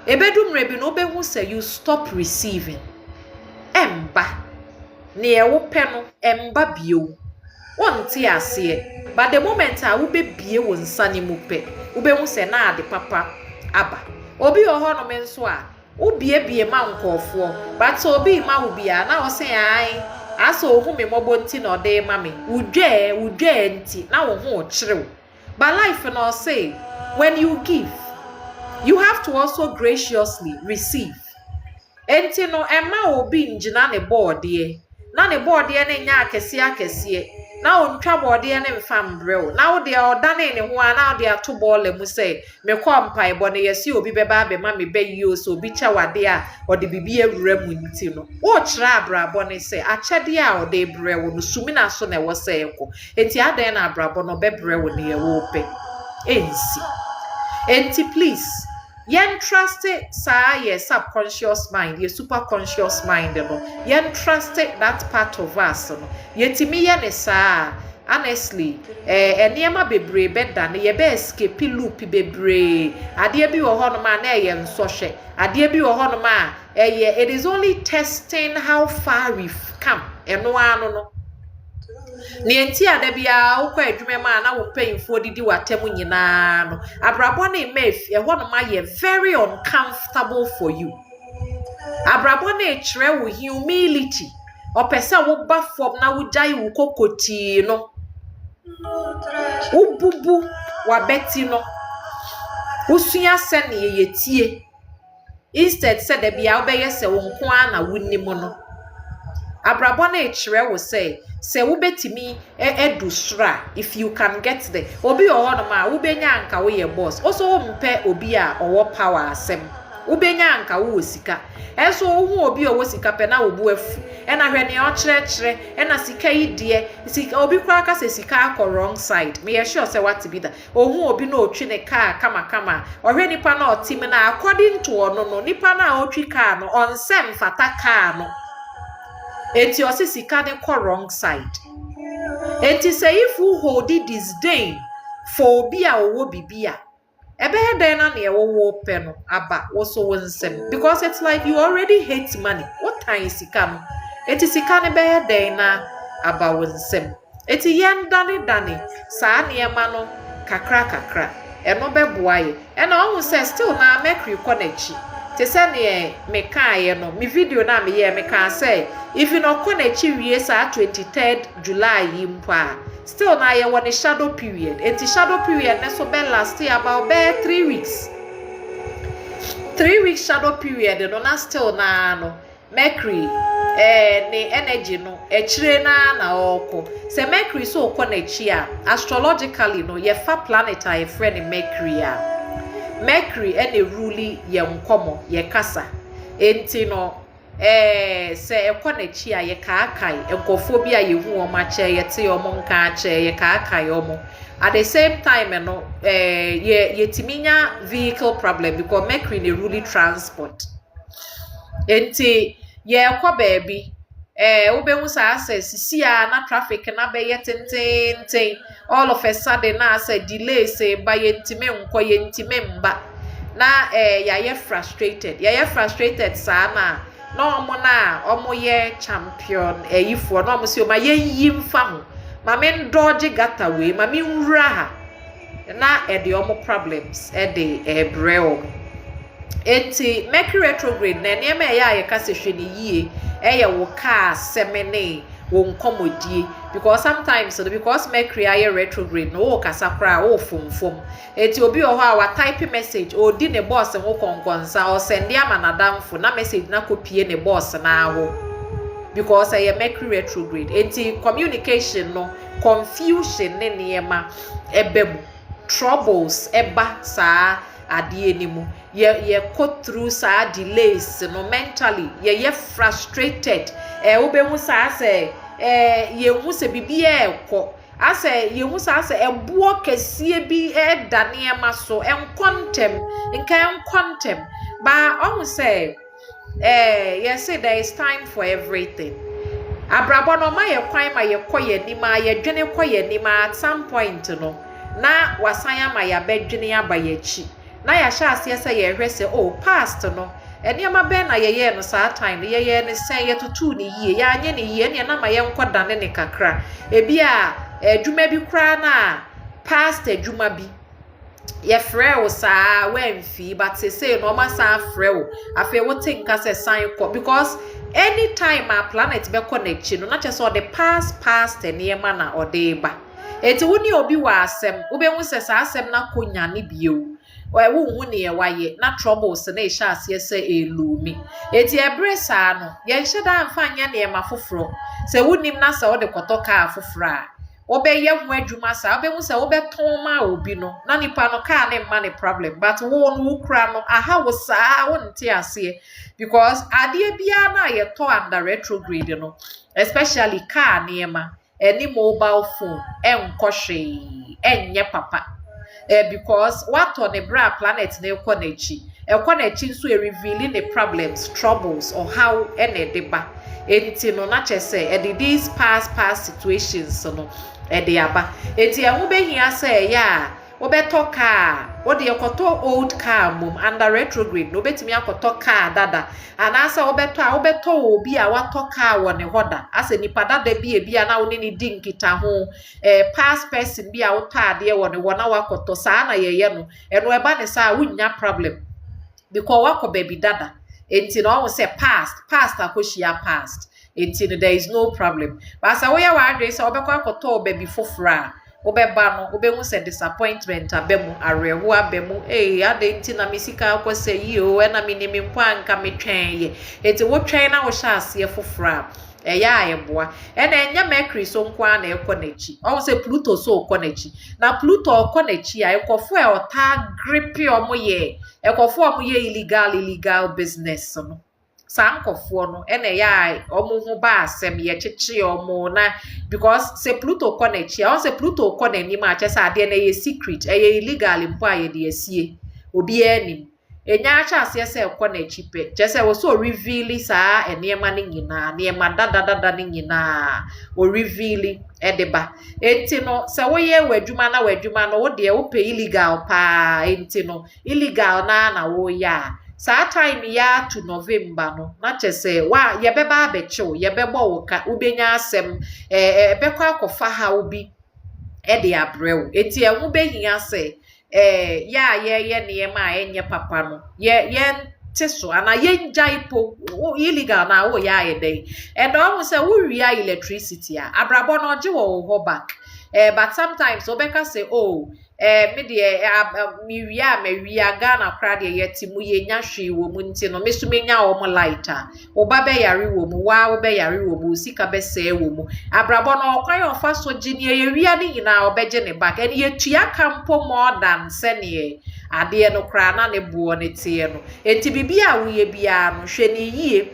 ebedumre bi no be hu say you stop receiving emba ne ye wo pe no emba bio wonte ase but the moment a wo be bie wo nsane mu pe wo be hu say na ade papa aba obi o ho no me nso a wo bie ma nkofo but obi ma wo bia na wo say ai aso ohu me mobo nti na ode ma me udwe nti na wo ho chirew but life no say when you give you have to also graciously receive. Enti no emma obi njina ne board ye na ne board ye ne nya akese na ontwa board ye ne mfa mbrew na wo de odane ne ho na wo de ato ball mu say me kwa mpai bo ne yesi obi beba be ma me be yi so obi cha wade a ode bibi ewura mu nti no wo kira abrabo ne say achede a ode brew no sumi na so na wo say ko enti adan na abrabo no be brew ne ye wo pe ensi enti please yen trust it your subconscious mind, your superconscious mind, yen trust it that part of us, yetimi yen sa honestly, eniema bebre better, ye be escape loop bebre, adie bi wo hono ma na yen sohwe, adie bi wo hono ma it is only testing how far we've come, eno ano no. Ni enti ade bia wo kwa adwuma ma na wo payimfo didi watemu nyina no abrabo na emef e ho no ma ye very uncomfortable for you abrabo na ekire wo humility opese wo ba fom na wo jai wo kokoti no ububu wa beti no usua se na ye tie instead se de bia wo be ye se wo nko na wonnim no abrabo na ekire wo say wo betimi edu sra if you can get there obi o hono ma wo benya anka wo ye boss also wo mpe obi a owo power asem wo benya anka wo sika enso wo hu obi o wo sika pe na wo bu afu e na hwe ne o kire e na sika yidie sika obi kwa aka se sika akọ wrong side me ye sure say what be that o hu obi na otwi ne car kama o hwe nipa na otim na according to ono no nipa na otwi car no on sem fata car no enti osisika ne ko wrong side. Enti say if you hold it disdain for obi a owo bibia ebe he na na wo pe no aba wo so wonsem because it's like you already hate money. What time sika no enti sika ne be he na aba wonsem enti yen dane saa ne ma no kakra eno be boaye ena ohun say still na mercury konachi te say ne me kan ye no me video na me ye me kan say if you no konachi wie sa 23rd July impa still na ye won shadow period enti shadow period na so be last year about 3 weeks 3 weeks shadow period no na still na no mercury ne energy no echire na oko se mercury so konachi a astrologically no ye fa planet a ye friend mercury a mercury ene ruli ye nkomo ye kasa enti no se ekonachi a ye kaakai enkofo bi a ye hu o ma che ye te o mo nka che ye kaakai o mo at the same time no ye timinya vehicle problem because mercury ne ruli transport enti ye kwa baby Wobɛhu saa sɛ sisi a na traffic na bɛyɛ tententen all of a sudden na sɛ delay say ba yɛntimi nkɔ yɛntimi mba na yɛayɛ frustrated saa na ɔmo na ɔmo yɛ champion ɛyifoɔ na ɔmo sɛ ɔma yɛnyi mfa ho ma me ndɔgye gata wei ma me nwura ha na ɛde ɔmo problems ɛde ɛbrɛ ɔmo. Enti Mercury retrograde na nneɛma ɛyɛ a yɛka sɛ hwɛ ne yie ɛyɛ wo car semene wo nkɔmɔdie because sometimes because Mercury ayɛ retrograde no wo kasa kora wo fomfom. Enti obi wɔ hɔ a wa type message odi ne boss ho konkonsa o send ama nadamfo na message na kopie ne boss na ho because ɛyɛ Mercury retrograde. Enti communication no confusion ne nneɛma ɛbɛmu troubles ɛba saa adeɛ ni mu ye go through saa delays no mentally ye frustrated wobɛhu saa sɛ yehu sɛ bibia ɛkɔ asɛ yehu saa sɛ ɛboɔ kɛseɛ bi ɛda nneɛma so ɛnkɔntem ba ɔhu sɛ yes say there is time for everything. Abrabɔ no ma yɛ kwan ma yɛ kɔ yɛ nima yɛ dwene kɔ yɛ nima at some point no na wasan ama yɛ abɛdwene aba yɛ akyi na ya sha asie sɛ yɛ hwɛ sɛ oh past no ɛnneɛma bɛn na yɛyɛ no saa time no yɛyɛ ne sɛ yɛtutu ne yie yɛanyɛ ne yie ne na ma yɛnkɔ dane ne kakra ebi a adwuma bi kora na past adwuma bi yɛfrɛ wo saa wɛmfi but say no ma saa frɛ wo afei wo think sɛ sign kɔ because anytime a planet bɛkɔ n'akyi no na kyɛ sɛ ɔde past nneɛma na ɔde ba eti wo ne obi wɔ asɛm wobɛhu sɛ saa asɛm na konya ne bio wo hu ne waye na troubles na ehya asie se elumi eti ebre saa no ye hye da mfa anya ne ma foforo se wonim na se wo de kotoka foforo a obeye ho adwuma saa obehu se wo beton ma obi no na nipa no ka ne ma ne problem but wo no kura no aha wo saa wo nte ase because ade bia na ye to under retrograde no especially car niema any mobile phone enkohwe enye papa because what on a bra planet na ekonechi nso revealing the problems troubles or how ene deba enti no na chese these past situations no de aba enti ehun behia say ya obeto car wo de ekoto old car mum under retrograde no betimi akoto car dada anasa obeto obi a wato car wo ne hoda ase nipa dada bia na wo ne di nkita ho past person bia wo taade wo ne wona wakoto saa na yeye no eno eba ne saa wunya problem because wako baby dada enti no wo say past akohia past enti there is no problem but asa wo ya wa adwe say obekọ akoto baby fofora obeba no obehu se disappointment abemu arewo abemu ade nti na misika akwose yi o na minimi mpo anka metwen ye eti wo twen na wo hya ase fofora ya ayeboa ena enya Mercury so nkwa na ekonachi o se Pluto so okonachi na Pluto okonachi a ekofo e ota gripi omoye ekofo omoye illegal business no sankofo no ene ya omo ho ba asem ye cheche omo na because se Pluto konachi o se Pluto konani ma che sa ade na ye secret ye illegal mpo aye de asie obi anim enya acha ase se konachi pe che se wo so reveal saa enema ne nyina enema dada ne nyina o reveal edeba enti no se wo ye wadwuma no wo de wo pe illegal pa enti no illegal na wo ya saa time ya to November no na chese wa ye beba abechew ye bebo wo ka ubenya asem bekọ akofa ha obi de abrew eti ehun behia se ya ye niema enye papa no ye teso ana ye njaipo illegal na wo ya ye dey and o se wo ria electricity a abrabo no je wo back but sometimes obeka say oh me de mewia Ghana kra de yetimu ye nya hwe wo mu nti no mesu menya wo mu lighter wo ba be yare wo mu wa wo be yare wo mu sika be se wo mu abrabo no okwan ofa so gine ye wia ni nyina obeje ne back ene ye tua kampo more than sene ade no kra na ne buo ne tie no enti bibia wo ye bia no hwe ne yie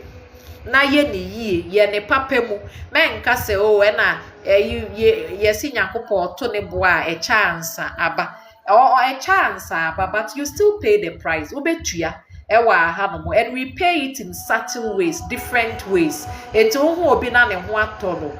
na ye ne yie ye ne papa mu menka se o na ye si nyakopo to ne boa a chance aba or a chance aba but you still pay the price obetua ewa hanom, and we pay it in certain ways, different ways. Enti wo ho obi na ne ho atɔ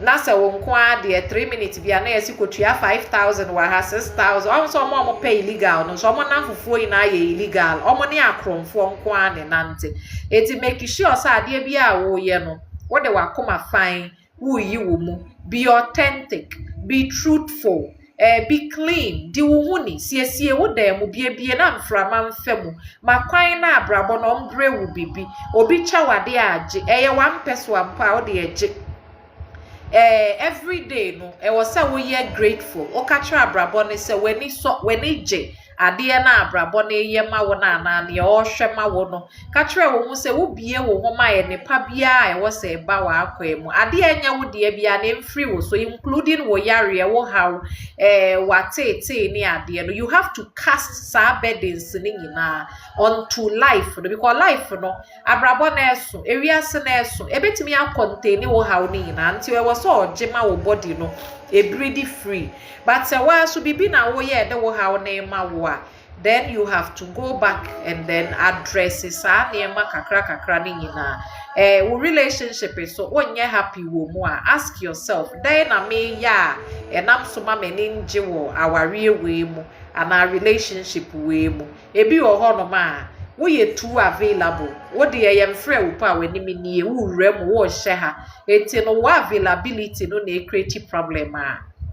na se wo nko ade 3 minutes bia na yesi kotua 5,000 wa ha 6,000 almost omo pay illegal no so omo na fufuo ina ye illegal omo ne akromfo nko ane nante eti make sure say ade bia wo ye no wo de wakoma fine wo yi wo mu be authentic, be truthful, be clean, di wo hu ni siesie wo da mu bie na mframa mfemu makwan na abrabo no mbre wo bibi obi cha wade age eye 1 peso ampa wo de age every day no was say we are grateful o catch abrabo ne say weni je ade na abrabo ne ye ma wo na na ne o hwe ma wo no catch wo mu say wo bie wo ho ma ye ne pa bia was say ba wa akwemu ade anya wo de bia ne mfiri wo so including wo yare wo how watete ni ade no you have to cast sa burdens ni nyina onto life no because life no abrabo na eso ewiase na eso ebetimi a contain wo how ni nyina nti we was so jema wo body no e breathe free but wa so bibi na wo ye de wo how na ma wo then you have to go back and then address sa na ma kakra ni nyina wo relationship so onye happy wo mu ask yourself then na me ya enam so ma me nje wo aware we mu and our relationship we mu ebi wo ho no ma wo ye too available wo de ye mfrɛ wo pa wani mi nie wo wura mu wo hye ha enti no wo availability no na create problem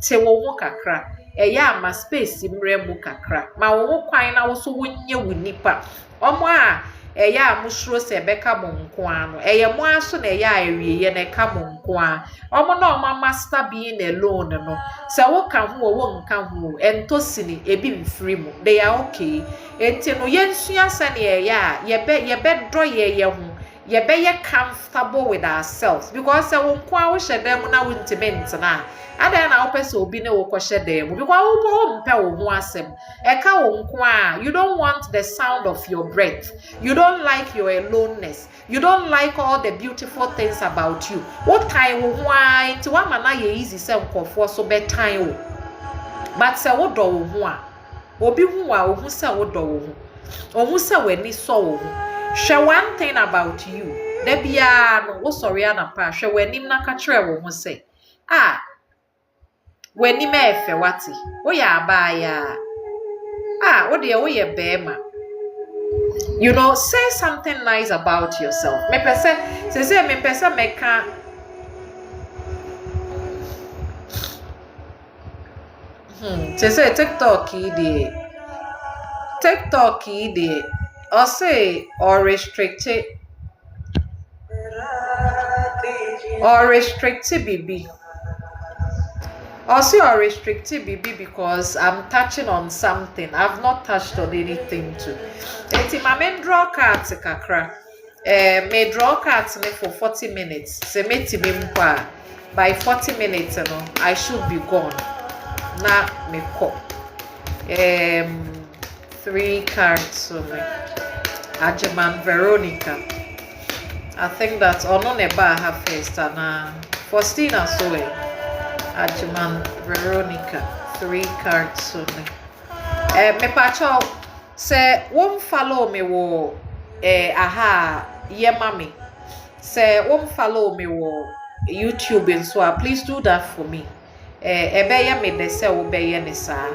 te wo ho kakra ya ma space mrɛ mu kakra ma wo ho kwan na wo so wonye wo nipa omo ya musuro se beka mo nko ano mo aso na awie ye na ka mo nko omo na omo master being alone no se wo ka ho wo nka ho entosini ebi mfiri mu they are okay enti no yensua se na ye be do ye ho ye be ye comfortable with ourselves because se wo nko wo hyedem na wo intimate na ada na opese obi ne wo ko hyedem because wo mpe wo ho asem e ka wo nko you don't want the sound of your breath, you don't like your aloneness, you don't like all the beautiful things about you. What time wo ho nti wa ma na ye easy se nkofo so be time wo but se wo do wo ho obi hu wo hu se wo do wo hu se wani so wo hwe one thing about you da bia no wo sorry ana pa hwe wani na ka kire wo hu se wani me efe wati wo ya abaya wo de wo ye bema. You know, say something nice about yourself. Me pese meka say TikTok ide or say or restricted BB. Also, or restricted BB because I'm touching on something. I've not touched on anything too. Eti ma men draw cards kakra. Me draw cards me for 40 minutes. Se meti me mpa. By 40 minutes, I should be gone. Na me ko. 3 cards so me. Ajeman Veronica. I think that's ono neba have first and Faustina so Ajeman Veronica 3 cards only. Me pacho say won follow me wo ye mami. Say won follow me wo YouTube and so please do that for me. Ebeye me de say obeye ne sa.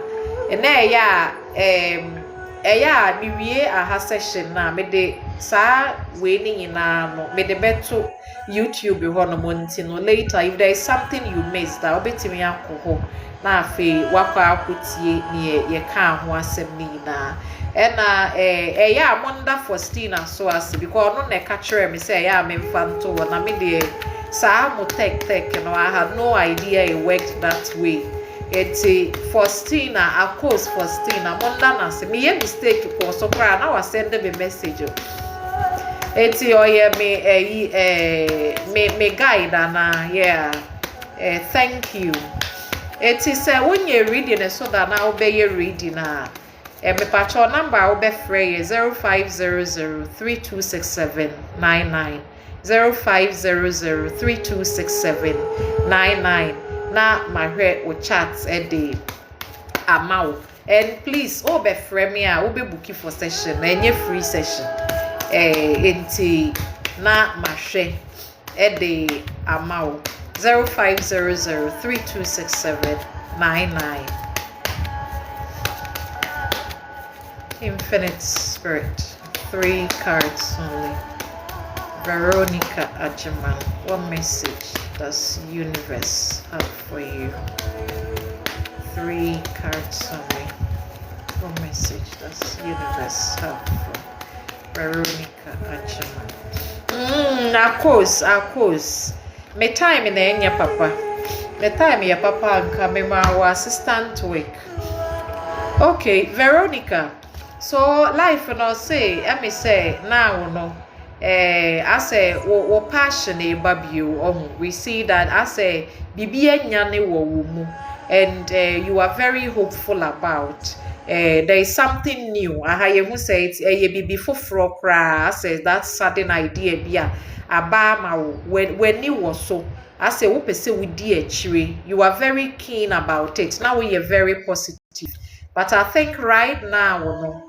Eya mi wie aha session na me de sa we ni nyina no me de beto YouTube ho no monti no later if there is something you missed that obetimi akoho na afi wakwa akotie ne ye ka ho asem ni na na eya monda Faustina so as because no na ka kire me say eya me mfanto na me de sa mo tech no I had no idea it worked that way. It's Faustina, of course Faustina monda na se me ye mistake ko so kra na wa send me message. It's me guide and yeah. Thank you. It is when you're reading so that now be you reading me patch number I'll be free 0500326799 0500326799 na my head with chats a day amount And please, be frame me, be booking for session, any free session. Enti na mahwe the amount 0500326799. Infinite Spirit, 3 cards only. Veronica Ajiman, what message does universe have for you? 3 cards only. What message does universe have for Veronica Ajiman? Of course. Me time in the papa. Me time ya papa and come our assistant week. Okay, Veronica. So life no say, let me say now no. I say wo passion babio. We see that I say bibi nyane wo mu, and you are very hopeful about. There is something new. I who say it's bibi foforo kra. I say that sudden idea bia abama when you was so. I say wo pese we di achire. You are very keen about it. Now we are very positive. But I think right now no.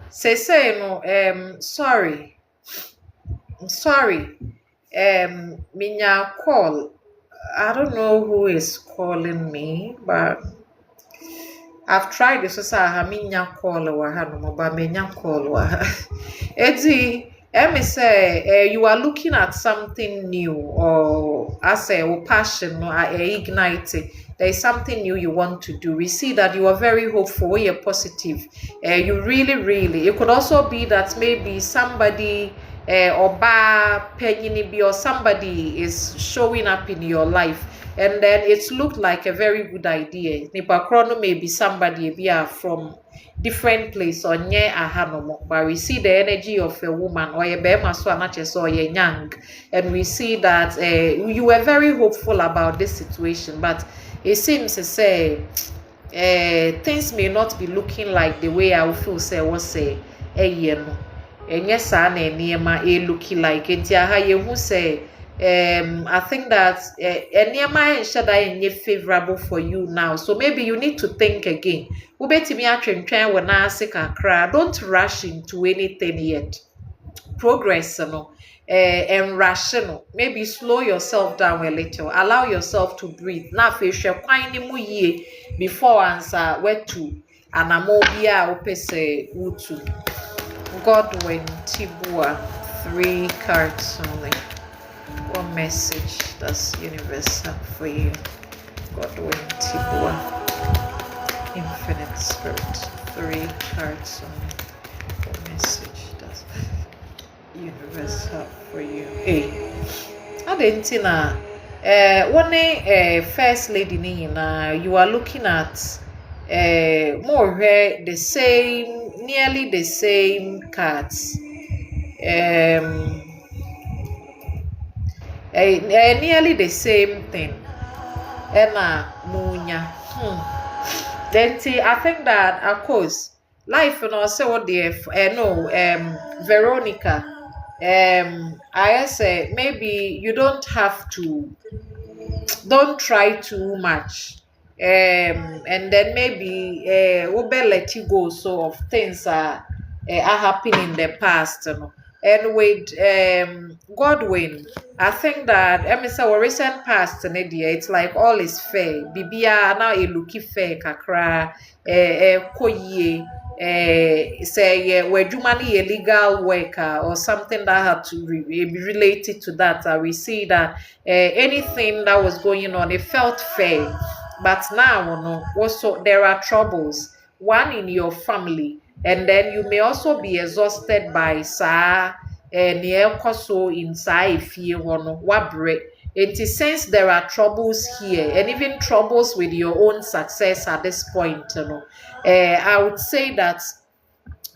Say no sorry. Minya call. I don't know who is calling me, but I've tried this. So I minya call or but minya call. Eddie, let me say, you are looking at something new, or I say, passion, or ignite. There is something new you want to do. We see that you are very hopeful, you're positive. You really. It could also be that maybe somebody or or somebody is showing up in your life, and then it looked like a very good idea. Nipa krono may be somebody from different place or near ahanomo, but we see the energy of a woman or a bema so anaches or a young, and we see that you were very hopeful about this situation, but it seems to say things may not be looking like the way I would feel say was say and yes looking like it who say I think that any favorable for you now, so maybe you need to think again. Don't rush into anything yet. Progress and rational. Maybe slow yourself down a little. Allow yourself to breathe. Now facial before answer where to anamobia opese utu. Godwin Tibua, 3 cards only. What message does universe have for you? Godwin Tibua, Infinite Spirit, 3 cards only. What message does universe have for you? Hey, I didn't know. One first lady you are looking at more the same, nearly the same cards. Nearly the same thing. Emma Munya. Then I think that of course life and also what Veronica. I say maybe you don't have to, don't try too much. And then maybe we'll let you go so of things are happening in the past, and with Godwin, I think that our recent past it's like all is fair. Bibia now a looky fair kakra koye say where money a legal worker or something that had to be related to that. We see that anything that was going on, it felt fair. But now, also there are troubles. One in your family, and then you may also be exhausted by so inside fear wabre. It is since there are troubles here, and even troubles with your own success at this point, I would say that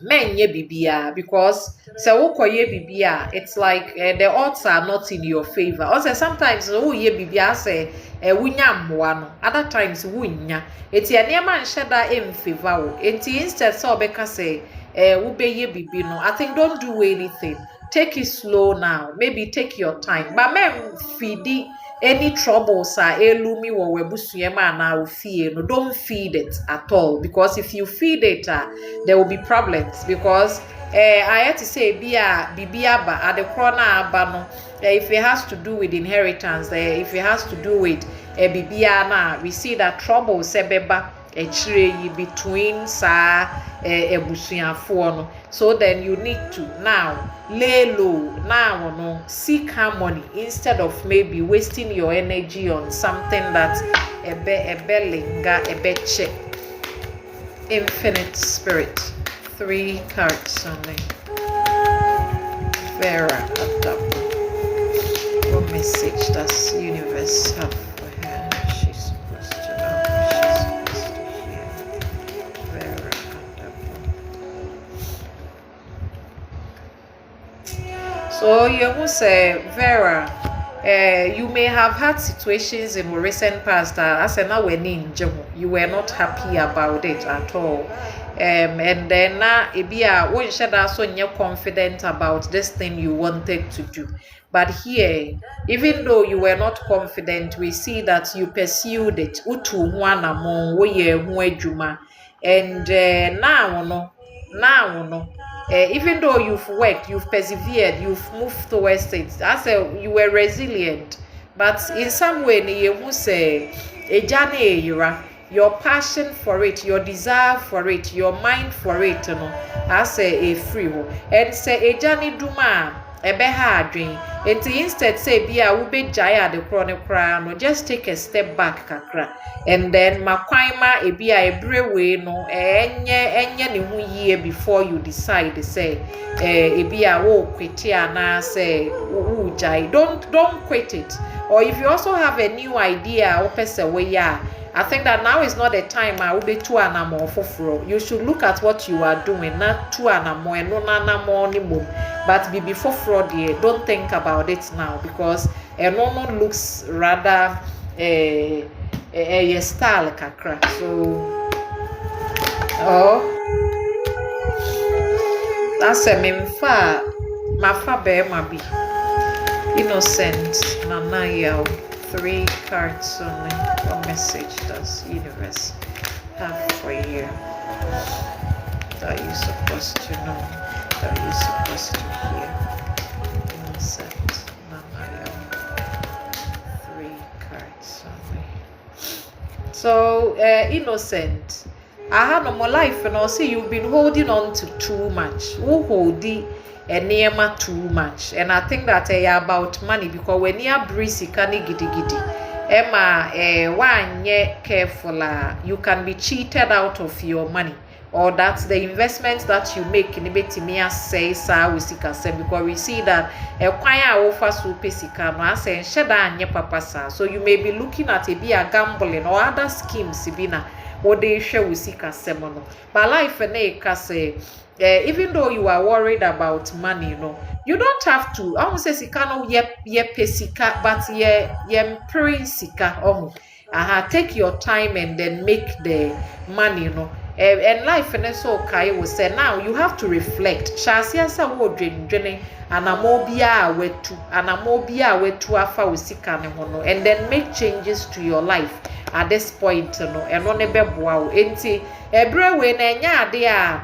men ye bibia because so wokoye bibia it's like the odds are not in your favor. Also sometimes wo ye bibia say wunya mmoa no other times wunya enti enema nheda em favor wo enti instead so obeka say wo be ye bibi no I think don't do anything, take it slow now, maybe take your time but men feedi any troubles are elumi wo webusuyema na ofie no don't feed it at all because if you feed it there will be problems because I had to say bibia ba at the corner aba no if it has to do with inheritance if it has to do with bibia na we see that trouble sebeba echire between sa ebusuafo no so then you need to now lay low now no seek harmony instead of maybe wasting your energy on something that ebe linga ebe check. Infinite spirit 3 cards only. Vera Adabo. What message does universe have for her? She's supposed to know. She's supposed to hear. Vera Adabo. So you will say, Vera, you may have had situations in recent past as now you were not happy about it at all. And then now when so you're confident about this thing you wanted to do. But here, even though you were not confident, we see that you pursued it. And now, even though you've worked, you've persevered, you've moved towards it, you were resilient. But in some way, you must say, your passion for it, your desire for it, your mind for it, as a free one. And say, a journey duma. Ebe ha adwen enti instead say bia wo be jaya de kro ne kra no just take a step back kakra and then makwan ma ebia ebrewe no enye ne hu yie before you decide say ebia wo quit na say wo jai don't quit it. Or if you also have a new idea or person we ya I think that now is not the time I will be too anamo foforo. You should look at what you are doing, not too anamo and no anamo ni mum. But be before fraud here. Don't think about it now because a normal looks rather a style kakra. So that's a memfa mafa be mabi innocent nanaya 3 cards only. What message does universe have for you that you're supposed to know, that you're supposed to hear? Innocent Nanaya 3 cards only. So innocent, I have no more life and I'll see you've been holding on to too much. Who hold it? Enema too much, and I think that about money because when you breezy kani gidi Emma one careful you can be cheated out of your money, or that's the investment that you make in betimia say sa we sika sem because we see that kwanya offer super sika no say sheda anye papa sa, so you may be looking at a gambling or other schemes bina what they share with sika sem no but life na say even though you are worried about money, you don't have to. I won't say sika no ye pesika, but ye pre sika take your time and then make the money, and life and so kai will say now you have to reflect. Shasia sa wo dwendwene anamobia wetu afa usika ne hono, and then make changes to your life at this point, and no ne beboa wo enti ebre we na nya ade a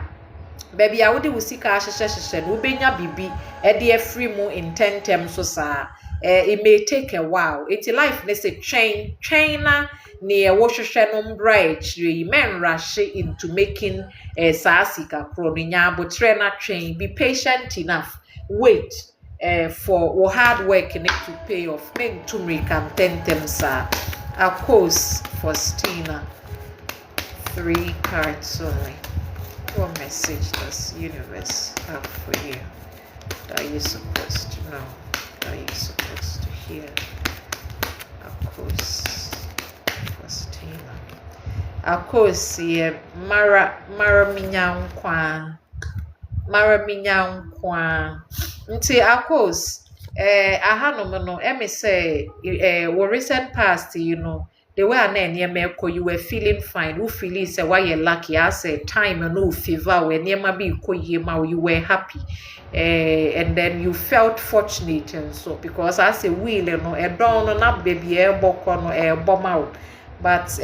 baby I would usika sheshe no benya bibi e de free mu in 10 terms so sa it may take a while. It's life let's say train na near wohwehwe no mbra echire men rush into making sasika pro nya bo trainer train. Be patient enough, wait for hard work in it to pay off. Men to make and 10 terms of course for Stina 3 cards only. What message does universe have for you that you're supposed to know, that you're supposed to hear? Of course, Faustina. Of course, Mara Minyankwa. mara minya nkwa nti akos ahanom no emi say wo recent past the way na enema you were feeling fine who feel say why you lucky I say time no fever when enema be koyie you were happy and then you felt fortunate and so because I say will e don no na baby e boko no e boma but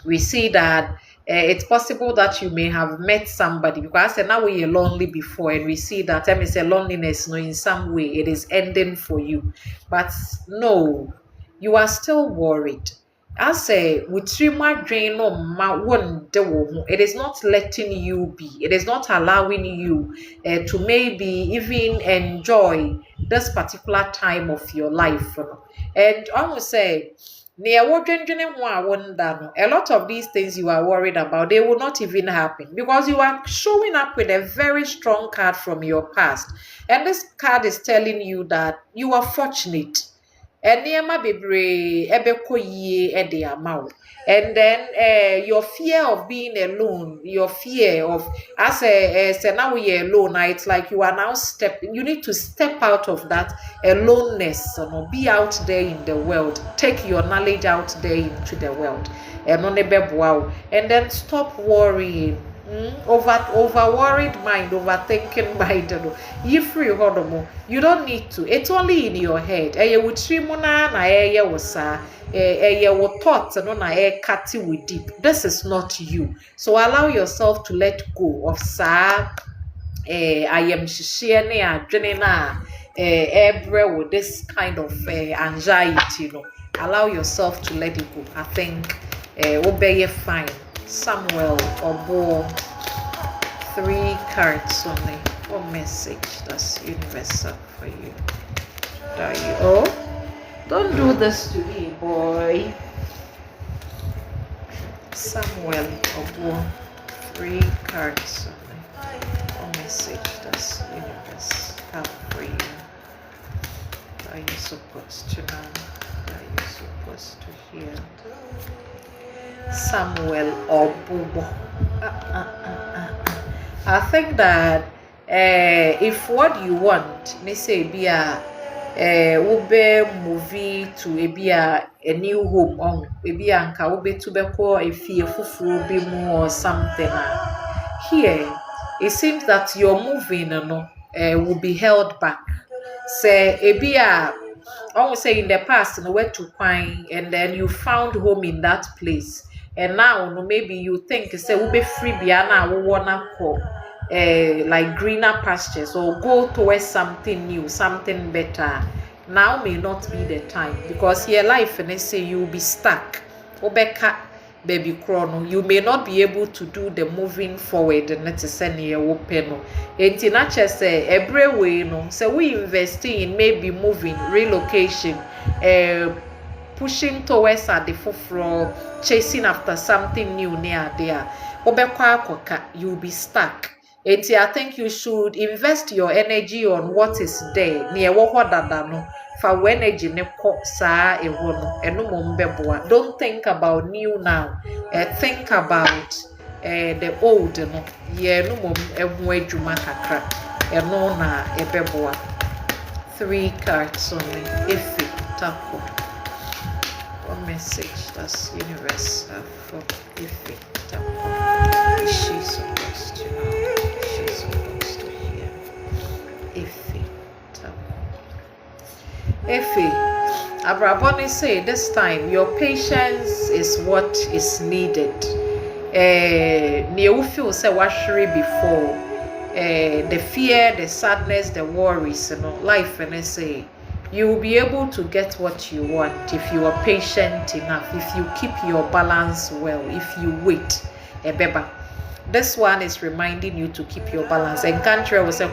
we see that it's possible that you may have met somebody because I said now we are lonely before, and we see that I say loneliness, in some way it is ending for you, but no, you are still worried. I say with drain no ma one it is not letting you be. It is not allowing you to maybe even enjoy this particular time of your life. And I would say a lot of these things you are worried about, they will not even happen because you are showing up with a very strong card from your past. And this card is telling you that you are fortunate. Nneɛma bebree ɛbɛkɔ yie ɛde ama wo. And then your fear of being alone, your fear of as now we are alone, it's like you are now you need to step out of that aloneness, be out there in the world, take your knowledge out there into the world, and then stop worrying. Over worried mind, overthinking mind. You free hodomo. You don't need to. It's only in your head. Thoughts with deep. This is not you. So allow yourself to let go of I am shishene adrenina every with this kind of anxiety. Allow yourself to let it go. I think obey fine. Samuel Obo, 3 cards only. What message does universal for you? Don't do this to me, boy. Samuel Obo, 3 cards only. What message does universe have for you? Are you supposed to know? Are you supposed to hear? Samuel Obubo. I think that if what you want, me say be a ube movie to be a new home on be anka ube to be call a fear fufu be more or something. Here it seems that your moving will be held back. Say be a I would say in the past, where to find, and then you found home in that place, and now maybe you think say we be free biana we wanna call like greener pastures or go towards something new, something better. Now may not be the time because your life and they say you will be stuck. Obeka baby chrono, you may not be able to do the moving forward and let's say open. And Tinacha say every way so we invest in maybe moving, relocation, pushing towards at the forefront, chasing after something new near there. Obeka you'll be stuck. I think you should invest your energy on what is there near what no. For energy ne ko saa ewo no eno mo mbeboa. Don't think about new now. Think about the old no. Ye no mo ehu adwuma kakra. Eno na ebeboa. 3 cards only. Ifi tako. What message does universe have for Ifi tako? Is she supposed to know? She's supposed to hear. Ifi tako. Effie, Abraboni say this time your patience is what is needed. You feel say washiri before. The fear, the sadness, the worries, life, and I say you will be able to get what you want if you are patient enough, if you keep your balance well, if you wait. Beba. This one is reminding you to keep your balance. And country will say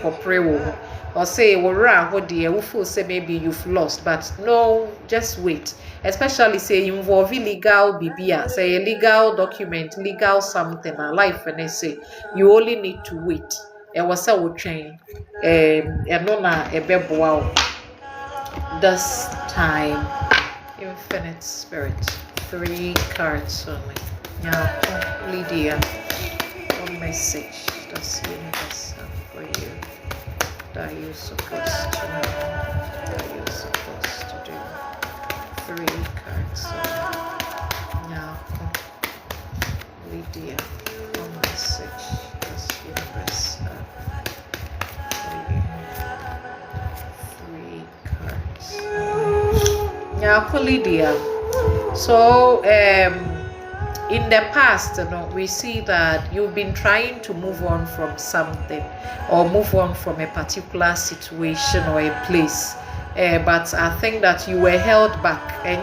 or say we feel say maybe you've lost, but no, just wait. Especially say involving legal BBA, say a legal document, legal something, a life, and they say you only need to wait. And was a train and nona a bebo this time. Infinite Spirit, 3 cards only. Now, Lydia, what message does the universe have for you that you're supposed to know, that you're supposed to do? 3 cards. Now, Lydia, one message does the universe have for you? 3 cards. Now, Lydia. So, in the past, we see that you've been trying to move on from something or move on from a particular situation or a place. But I think that you were held back. And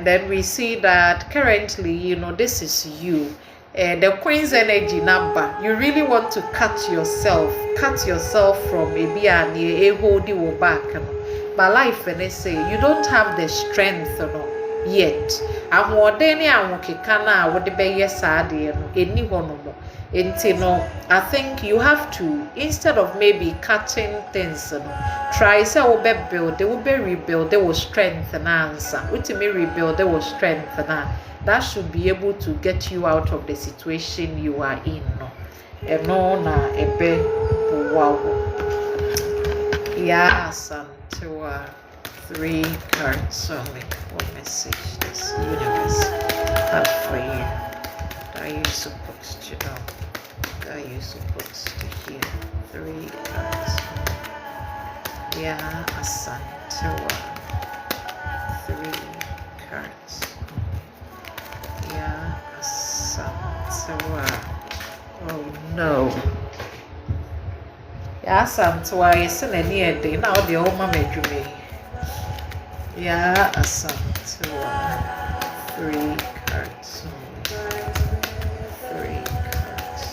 then we see that currently, this is you. The Queen's energy number. You really want to cut yourself from a holding you back. But life, when they say you don't have the strength yet. I think you have to, instead of maybe cutting things, try say build, they will be rebuild, they will strengthen answer. Ultimately rebuild, they will strengthen. That should be able to get you out of the situation you are in. Yes, to 3 cards only. What message does the universe have for you that you're supposed to know, that you're supposed to hear? 3 cards. Yeah, Asantewa. 3 cards. Yeah, Asantewa. Oh no. Yeah, Asantewa is in a day now. The old mama dreaming. Yeah, Asantewa. 3 cards. 3 cards.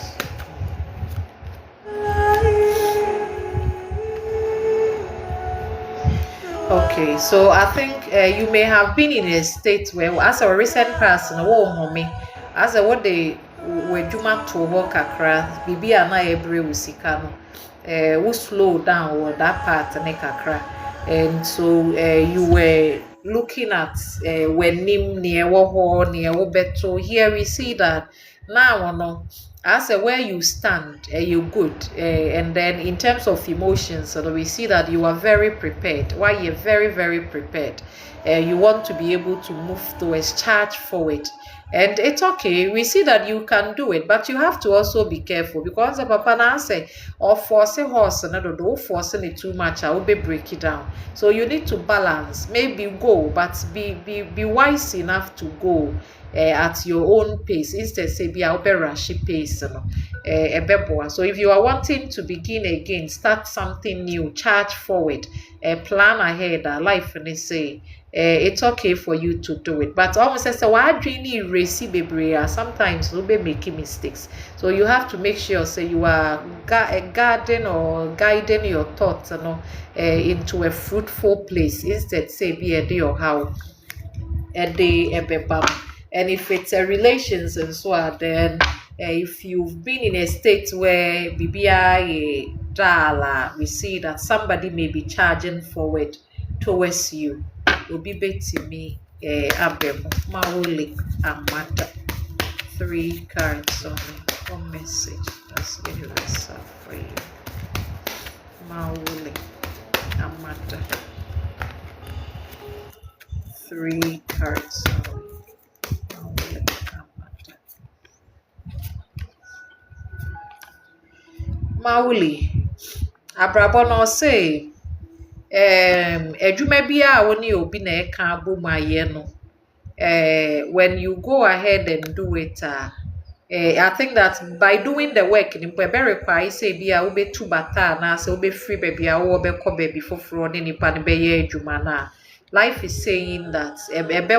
Okay, so I think you may have been in a state where, as a recent person, as a what they were juma to work across, bibi ana ebre usikano, we slow down or that part kakra, and so you were looking at when nim near woho near wobeto. Here we see that now as where you stand, you're good, and then in terms of emotions, so we see that you are very prepared. Why you're very, very prepared. You want to be able to move towards, charge forward, and it's okay. We see that you can do it, but you have to also be careful, because the papa now say or forcing horse and don't forcing it too much, I will be break it down. So you need to balance, maybe go, but be wise enough to go at your own pace, instead say be a rush pace. So if you are wanting to begin again, start something new, charge forward, plan ahead, life, and they say it's okay for you to do it. But almost as why dreamy racy baby, sometimes you'll be making mistakes. So you have to make sure say you are guarding or guiding your thoughts into a fruitful place, instead say be a day or how a day a bebam. And if it's a relations and so on, then if you've been in a state where BBI dala, we see that somebody may be charging forward towards you. Obi betimi abem mauli amata. 3 cards on one message that's universal for you. Mauli amata. 3 cards on Mauli abrabo no say edwuma bia woni obi na e ka abomaye no when you go ahead and do it I think that by doing the work in Pebe require say bia wo betu bata na say wo be free baby a wo be ko baby foforo ni nipa ne be ye edwuma na. Life is saying that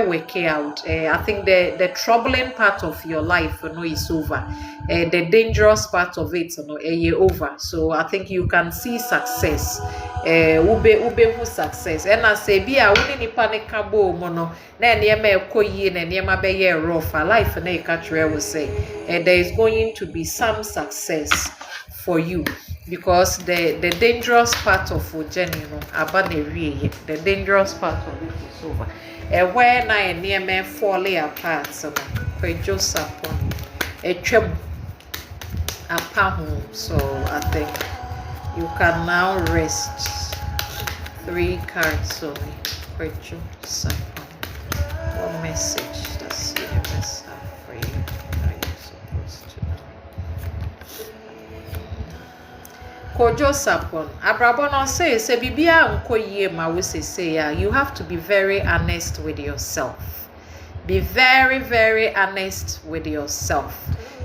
work out. I think the troubling part of your life is over. The dangerous part of it over. So I think you can see success. Ube success. And I say, be a winning panic cabo mono, na niema koyi na niema be ye rough. Life na ikatre will say. There is going to be some success for you. Because the dangerous part of journey, the dangerous part of it is over. When I near me falling apart, so Joseph etwam apa ho. So I think you can now rest. 3 cards only. Virtual Sapon. What message does universe have for you? Are you supposed to know? Kojo Sapon. Abrabono says, Bibia unko ye ma we say you have to be very honest with yourself. Be very, very honest with yourself.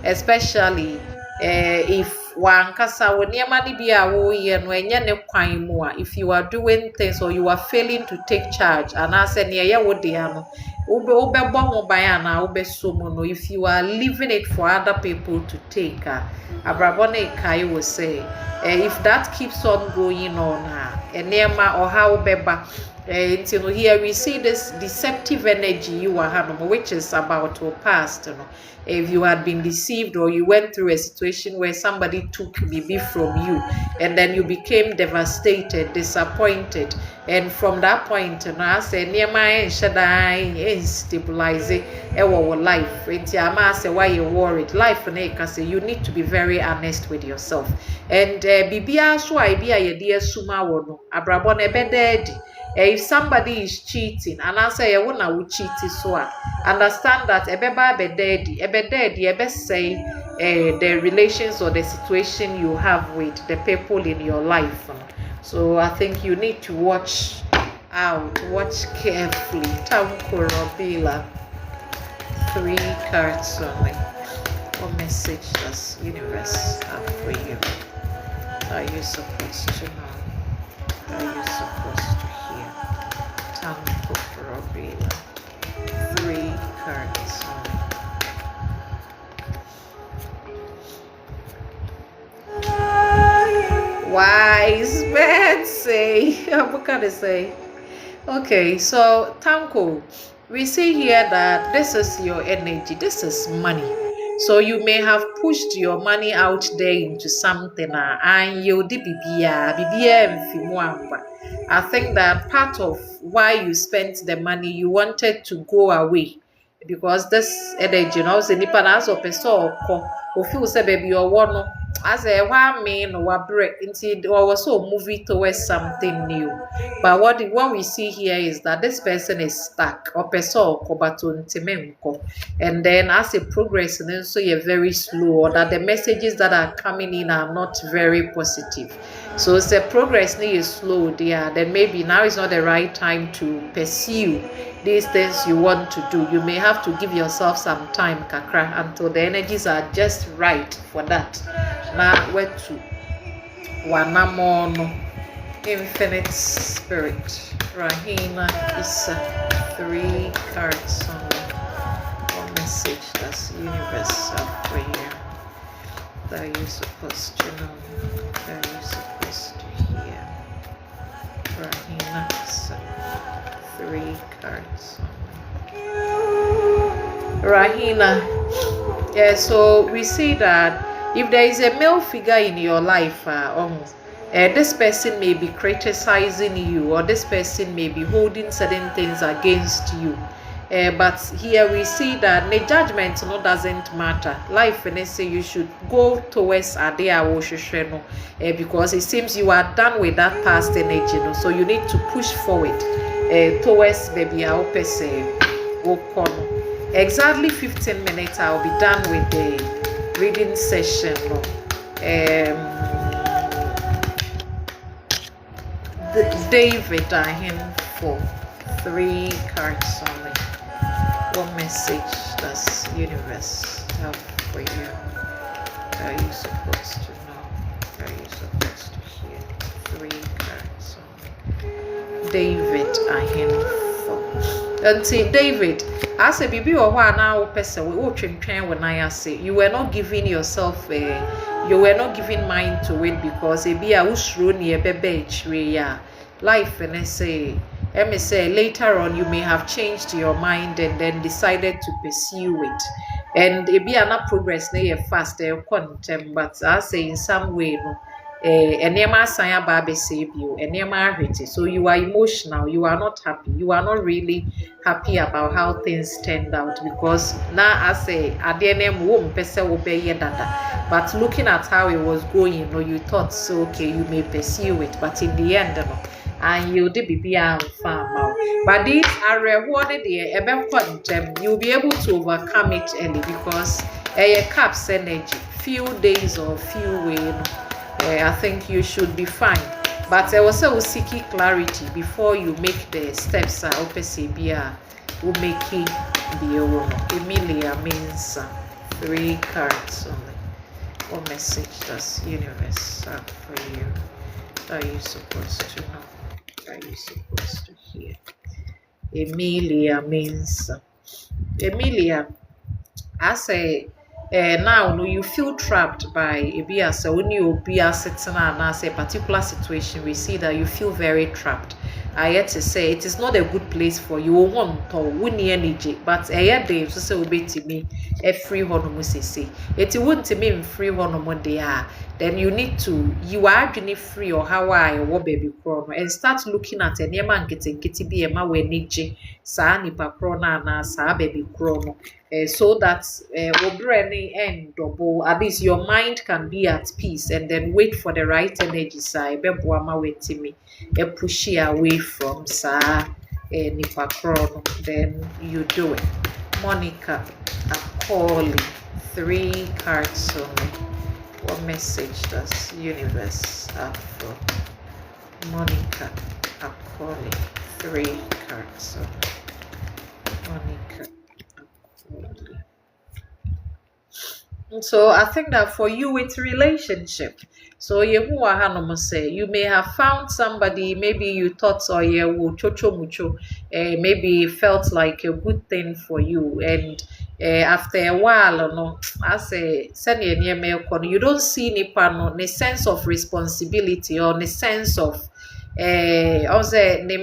Especially if wankasa woniema ni bia wo ye no enye ne kwan mu a, if you are doing things or you are failing to take charge and as any ye wo dia no ube bo ban na ube so mu no, if you are leaving it for other people to take abrabone kai will say if that keeps on going on enema or how beba until here we see this deceptive energy you are having, which is about your past. If you had been deceived or you went through a situation where somebody took maybe from you and then you became devastated, disappointed, and from that point, I say near my shadai stabilize our life. I say why you worried life and say you need to be very honest with yourself. And bibia so I be a dear suma wono abrabone bededi. If somebody is cheating and I say you will cheat so understand that ebe say the relations or the situation you have with the people in your life. So I think you need to watch out, watch carefully. Tanko Robila, 3 cards only. What message does universe have for you? Are you supposed to know? Are you supposed to hear? Tanko Robila, 3 cards only. Wise man say, what can I say? Okay, so Tanko, we see here that this is your energy, this is money. So you may have pushed your money out there into something and you did I think that part of why you spent the money, you wanted to go away because this energy, nipa na as person or feel say baby or one as a one mean or break into or so moving towards something new. But what we see here is that this person is stuck or person and then as it progresses, then so you're very slow, or that the messages that are coming in are not very positive. So the progress is slow there, then maybe now is not the right time to pursue these things you want to do. You may have to give yourself some time, kakra, until the energies are just right for that. Now, where to? Wanamono, Infinite Spirit, Rahina Isa, 3 cards only. What message does universe have for you? That you're supposed to know, that you're supposed to hear? Rahina Isa, 3 cards only. Rahina, yeah, so we see that if there is a male figure in your life, this person may be criticizing you, or this person may be holding certain things against you. But here we see that the judgment doesn't matter. Life, and they say you should go towards Adea Woshisheno because it seems you are done with that past energy. So you need to push forward towards baby Aopese Okono. Exactly 15 minutes, I'll be done with the reading session. David him for 3 cards only. What message does universe have for you? Are you supposed to know? Are you supposed to hear? 3 cards only. David him for. Until David, as a baby or one now person, we will train when I say you were not giving yourself you were not giving mind to it because it be a ushruni a baby life and I say later on you may have changed your mind and then decided to pursue it. And it be an progress na fast contem, but I say in some way no enema asan aba abese bio enema ahwete. So you are emotional, you are not happy, you are not really happy about how things turned out, because now I say ade na mu wo mpese wo be ye dada, but looking at how it was going, you know, you thought so okay, you may pursue it, but in the end no, and you did be farm out. But these are rewarded there, you'll be able to overcome it early, because a caps energy, few days or few weeks, I think you should be fine. But I was also seeking clarity before you make the steps. I hope will make it be a Emilia means 3 cards only. What message does universe have for you? What are you supposed to know? What are you supposed to hear? Emilia means Emilia. I say now no, you feel trapped by a bias when you be sitting and as a particular situation, we see that you feel very trapped. I had to say it is not a good place for you. Want to win energy, but day so say obey to me a free honor say it won't mean free honor they are. Then you need to you are actually free or how I or baby chrono and start looking at any man getting kitty be a ma we niji sa nipa krona na sa baby chrono. So that any end double at least your mind can be at peace, and then wait for the right energy side me push you away from sa nipa chrono, then you do it. Monica, I'm calling 3 cards only. What message does universe have for Monica? I'm calling 3 cards only. Monica. So I think that for you it's relationship. So you say you may have found somebody, maybe you thought chocho mucho, maybe felt like a good thing for you, and after a while, no, I say send you don't see any sense of responsibility or the sense of I say the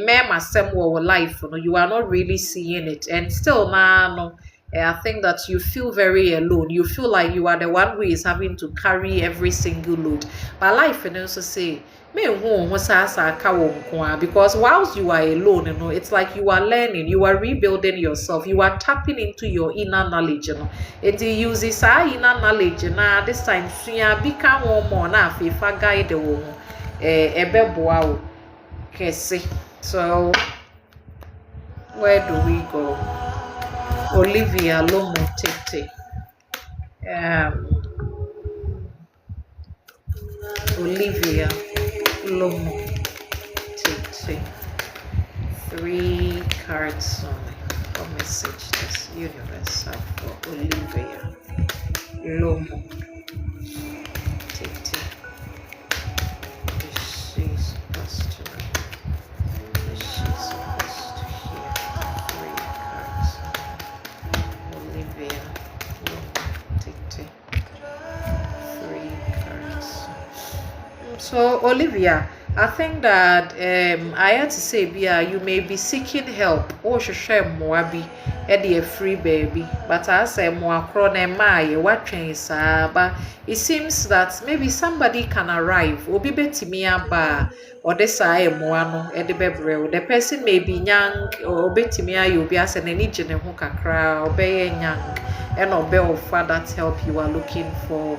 life, you are not really seeing it, and still now no. I think that you feel very alone. You feel like you are the one who is having to carry every single load. But life and also say, because whilst you are alone, it's like you are learning, you are rebuilding yourself, you are tapping into your inner knowledge, It uses our inner knowledge, this time become one more now if I guide the woman. So where do we go? Olivia Lomo Tete. Olivia Lomo Tete. 3 cards only. What message does universe have for Olivia Lomo Tete? She's supposed to know. She's supposed to hear 3 cards. Olivia Tete. 3 cards. So Olivia, I think that I had to say you may be seeking help. Oh share moabi a free baby. But I say more crone my what trains but it seems that maybe somebody can arrive. Obi betimia ba or the say moano at the bebrel. The person may be young or betimia you be as an enigine who kakra or be young and obey of that help you are looking for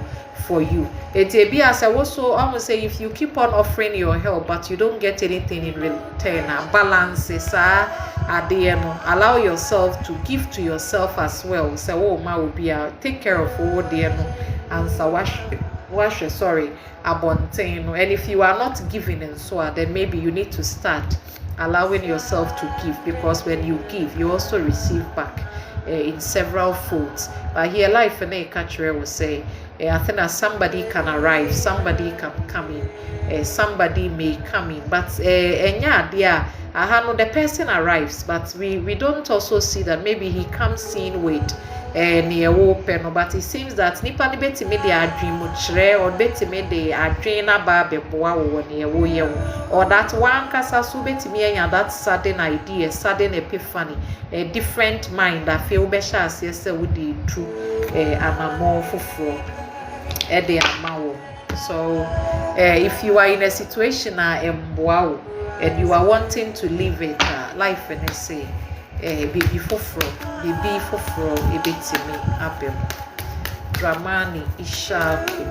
you. It be as I also almost say if you keep on offering your help but you don't get anything in return, balance is allow yourself to give to yourself as well. So oh ma will be take care of all the answer wash sorry abontain. And if you are not giving and so then maybe you need to start allowing yourself to give, because when you give you also receive back in several folds. But here life and a catcher will say I think that somebody can arrive, somebody can come in, somebody may come in, but the person arrives, but we don't also see that maybe he comes in with near open, but it seems that nipa ni beti me de dream chre or beti me de adwin aba beboa wo near wo, or that one kasa so beti me that sudden idea, sudden epiphany, a different mind that feel besha as yes would be true amamo foforo. Ede amawo So if you are in a situation wow, and you are wanting to live it life and say baby foforo ebetimi abem Dramani Ishaku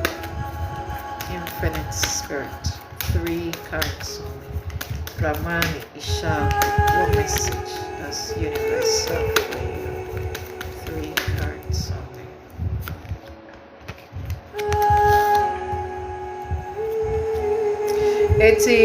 Infinite Spirit 3 cards only. Dramani Ishaku, what message does universe have for you? 3 cards only. Eti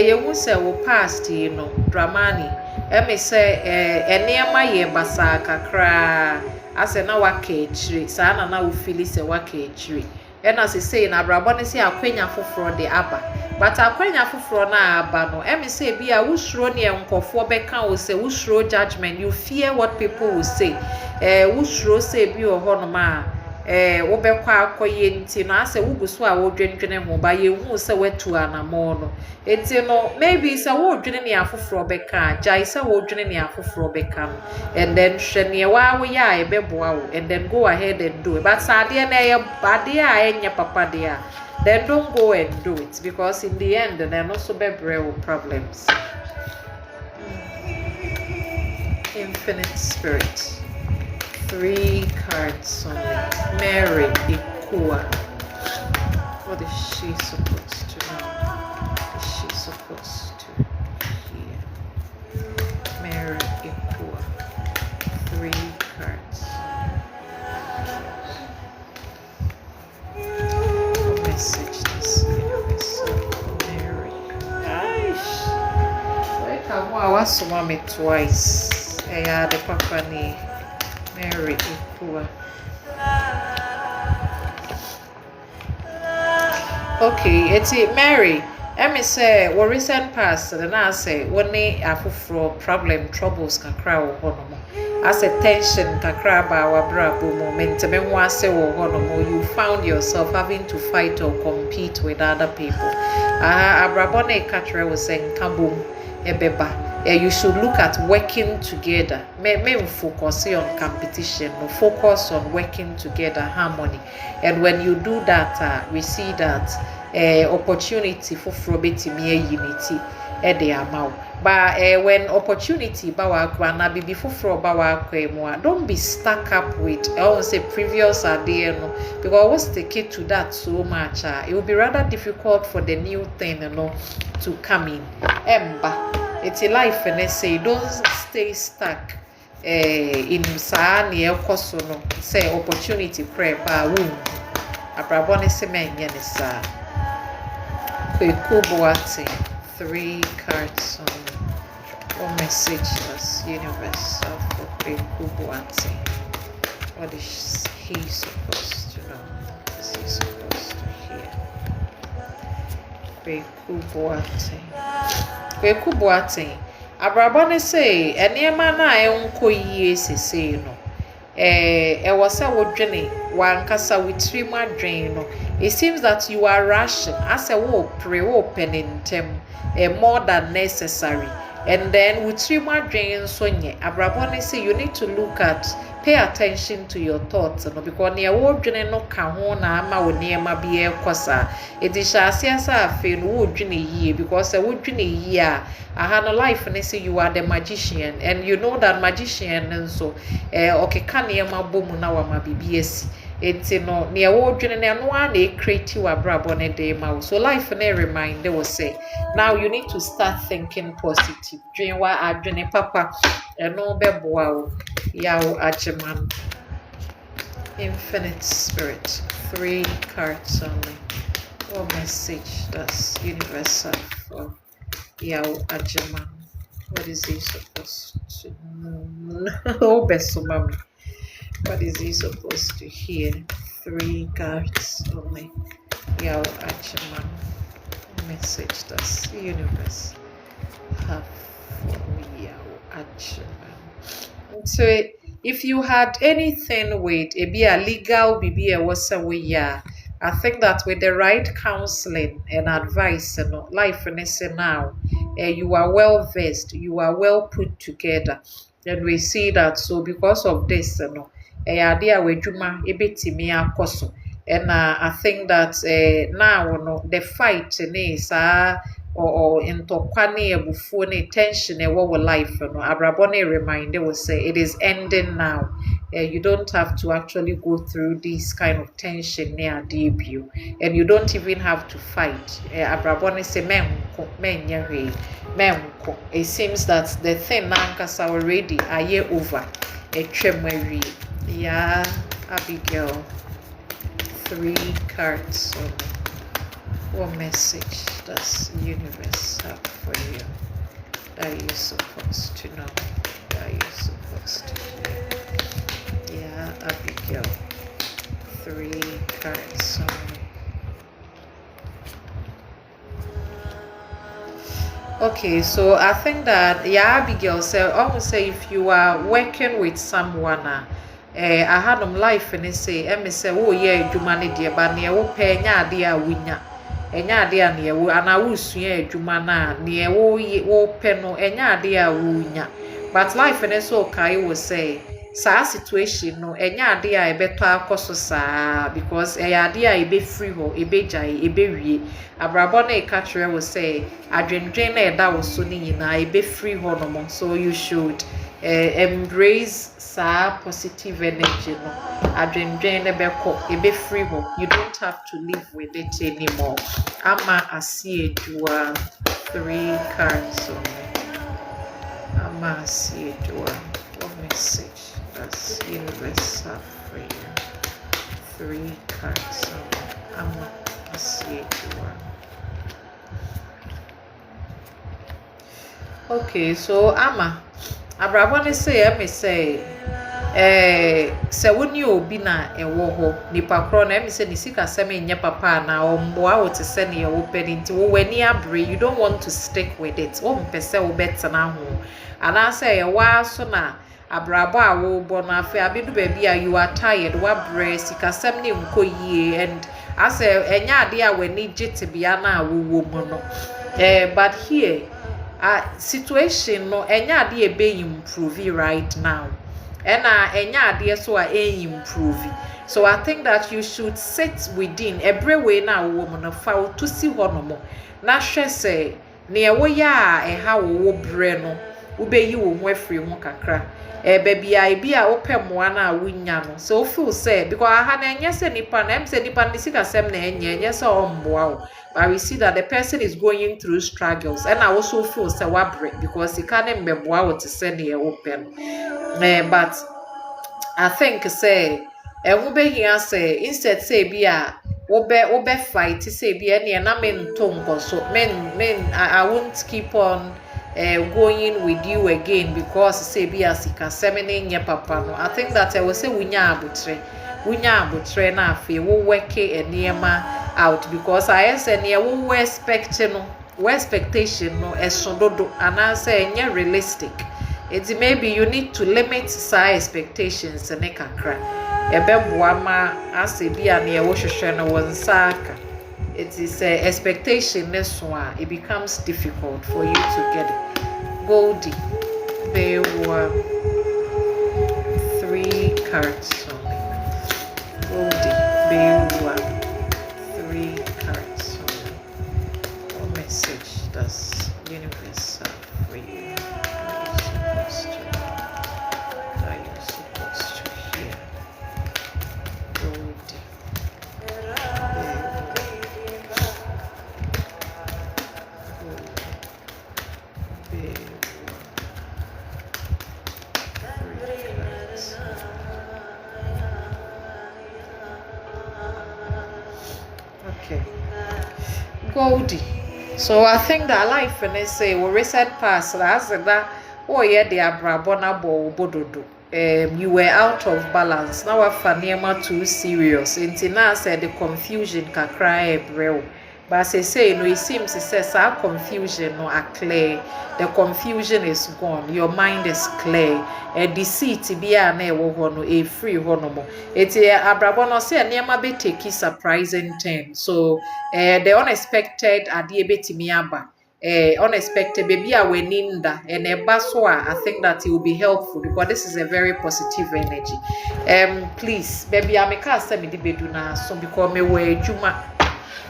yewu se wo past no Dramani emi se enema ye basa kakra ase na waka echire saa na wo feel se waka echire ena se say na abrabo ne se akwanya foforo de aba but akwanya foforo na aba no emi se bia wo suro ne enkofo beka wo se wo suro judgment, you fear what people will say wo suro se bi ho no ma wo bekwa akoye nti no ase wo guso a wo dwendwene ho ba ye hu se wetu anamo no enti no maybe se wo dwene ne afoforo beka jai se wo dwene ne afoforo beka no and then hwene wa wo ya e beboa wo and then go ahead and do it, but sade na ye bade a enya papa de a then don't go and do it because in the end then also be brew problems. Infinite Spirit 3 cards only. Mary Ikua. What is she supposed to know? What is she supposed to hear? Mary Ikua. 3 cards. What message does universe for Mary? Aish. Why come I was me twice? Yeah, the papa ni. Mary Ikua. Okay, it's Mary. Emi say what recent past the na say woni afoforo problem troubles kakra wo honomo. As a tension kakra ba wa brabo moment me ho ase wo honomo, you found yourself having to fight or compete with other people. Abrabo na ikatre wo say nkabom ebeba. You should look at working together. May focus on competition, no focus on working together, harmony. And when you do that, we see that opportunity for frobetimi unity the amount. But when opportunity bawa na bibi for bawa kwemwa, don't be stuck up with say previous idea no, because what's the key to that so much? It will be rather difficult for the new thing to come in. It's a life and say don't stay stuck in saa ne ekoso no say opportunity pray ba won abrabo ne se menye ne saa kwekuboate 3 cards on what message does universe for kwekuboate? What is he supposed to know? What is he supposed to hear? Kwekuboate abrabo ne say enema na enko yie sese no was a wodwene wankasa witrim adwen no. It seems that you are rushing as a wo penintem more than necessary, and then witrim adwen so nye abrabo ne say you need to look at pay attention to your thoughts no, because near wodwene no ka ho na ama wo niema bi ekosa it is asiasa afi no wodwene yie, because wodwene yie a no life and say you are the magician, and you know that magician and so okay can niema bomu na wa mabibi esi enti no near wodwene na no na create wa brabo ne dey ma. So life na remind they will say now you need to start thinking positive, dream wa adwene papa no beboa wo yawo ajeman. Infinite Spirit 3 cards only. What message does universe have for yawo ajeman? What is he supposed to know? Oh besomami. What is he supposed to hear? 3 cards only. Yawo ajeman. What message does the universe have for yawo ajeman? So if you had anything with a legal BB was a way, I think that with the right counseling and advice and life and now you are well versed, you are well put together, and we see that. So because of this idea we juma ebetimi akoso and I think that now no the fight is or ntɔkwa ne abufuo ne tension ɛwɔ wɔ life no abrabɔ ne reminder will say it is ending now. You don't have to actually go through this kind of tension near debut, and you don't even have to fight. Abrabɔ ne say menko menyɛ hwee menko. It seems that the thing nankasa already aye over. Etwam awie. Yeah, Abigail. 3 cards. So what message does universe have for you that you're supposed to know, that you're supposed to hear? Yeah, Abigail. 3 cards. So okay, so I think that Abigail said, almost say if you are working with someone, I had life and say, say, oh yeah, Jumani dear, but near wo pay nya dear winya, and ya dear near wo, and I will swear Jumana near wo penno, and ya dear winya. But life and so Kai will say, sa situation no, and ya dear a better cost sa because a dear a be free ho, a be jay, a be re. Abrabone catcher will say, Adrenjane that was sunny in a be free honomo, so you should embrace sa positive energy no adwendwen beko e be free ho. You don't have to live with it anymore. Ama asiedua 3 cards on me. Ama asiedua. What message does universe have for you? 3 cards on me. Ama asiedua. Okay, so Ama abrabɔ ne say me say se woni obi na ewo ho nipa kro na me say ni sika se me nye papa na omboa wo te se ne wo pedi nti wo wani abre. You don't want to stick with it. Wo mpese wo betena ho ana say ye wa so na abrabɔ a wo bo na afi abedu ba bia you are tired wa bre sika sem ne nko yie and ase enya ade a wani gite bia na wo wo mu no but here situation no enya ade ebe improve right now and enya ade so improve. So I think that you should sit within every way na woman no fa to see honomo na hwe se ne ewo ya ha wo bre no wo be yi wo ho afiri ho kakra baby I be a opem one na wunya no so feel say because ha na enya se nipa na em se nipa ni sika sem na enya se omboa. But we see that the person is going through struggles, and I also feel say wabre because he can't remember what to send here open. But I think say we be here say instead say be a obe fight say be any na men tongo so men I won't keep on going with you again because say be a sika semene nya papa no. I think that I will say wunya abutre na afi wo work eniema out because I say near we expectation no esododo and I say enye realistic. It maybe you need to limit say expectations ne kakra ebeboa ma ase bia na wo hwehwe no wonsaka. It is expectation ne so it becomes difficult for you to get it. Goldie bewa 3 cards only. Goldie bewa 3 cards only. What message does universe have for you? That you're supposed to hear. Goldie. Okay. Goldie. So I think that life and they say we reset past that's that oh yeah they are brabona bo bododo. You were out of balance. Now Fanema too serious. Intina said the confusion can cry bro. But as I say, no, it seems it says our confusion no are clear. The confusion is gone. Your mind is clear. A deceit be a ne no a free honomo. It's a abrabono say near be take surprising turn. So the unexpected are the betimiaba. unexpected baby a weninda and a baswa, I think that it will be helpful because this is a very positive energy. Please, baby, I make us me the beduna so because me were juma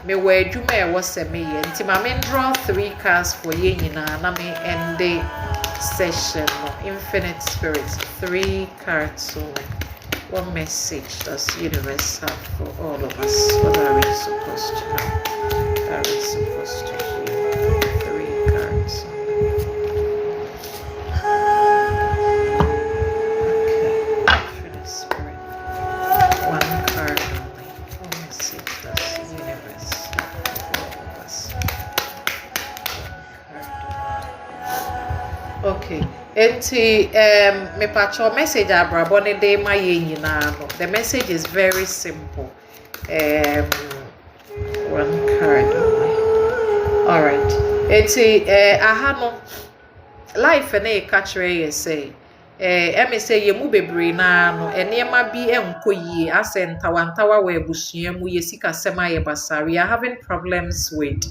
e was me nti ma me draw 3 cards for ye nyina na me end the session no infinite spirit 3 cards. So what message does universe have for all of us? What are we supposed to know? Are we supposed to hear? 3 cards. Okay, infinite spirit 1 card only. What message does universe have for all of us? 1 card. Okay. Enti me pacho message abrabo ne dey ma ye nyina no. The message is very simple. 1 card only. All right. Enti aha no life na e ka kire ye say me say ye mu bebre na no enema bi enkoyie asentawantawa we busua mu ye sikasem aye basari. We are having problems with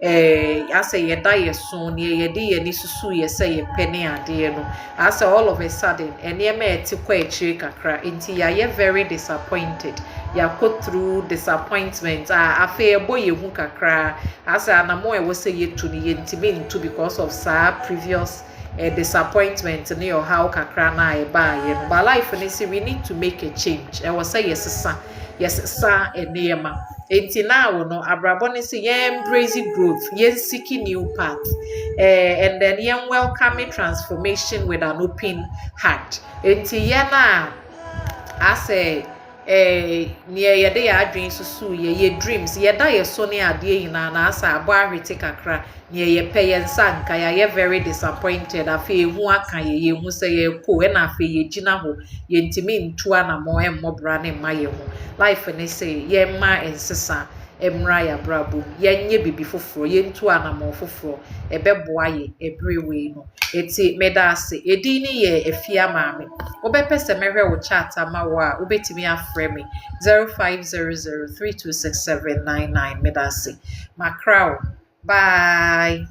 asa ye da ye so ne ye de ye ni susu ye say ye pene ade no asa all of a sudden enema eti kwa echire kakra enti ya ye very disappointed. Ya go through disappointment afa ebo ye hu kakra asa anamo e wo say ye tu ni ye ntime ntu because of sa previous disappointment in your how kakra na e ba ye no. But life ni say we need to make a change. I was say yes sa enema enti now no abrabo ni say ye embrace growth, ye seeking new path, and then ye welcoming transformation with an open heart. Enti ye na I say near ye day adwin susu ye dreams ye da ye so ne ade yina na asa abo ahwete kakra near ye pay nsa nka ye very disappointed afi hu aka ye hu say ye ko e na afi ye gina ho ye ntimi ntu anamo emmobra ne ma ye hu life ne say ye ma ensesa emra ya brabo ye nye bibi foforo ye ntu anamo foforo ebeboa ye ebrewe no eti medase edi ni ye efia maame obepese mehwe wo chat ama wo a obetimi afre me 0500326799 medase makrao bye.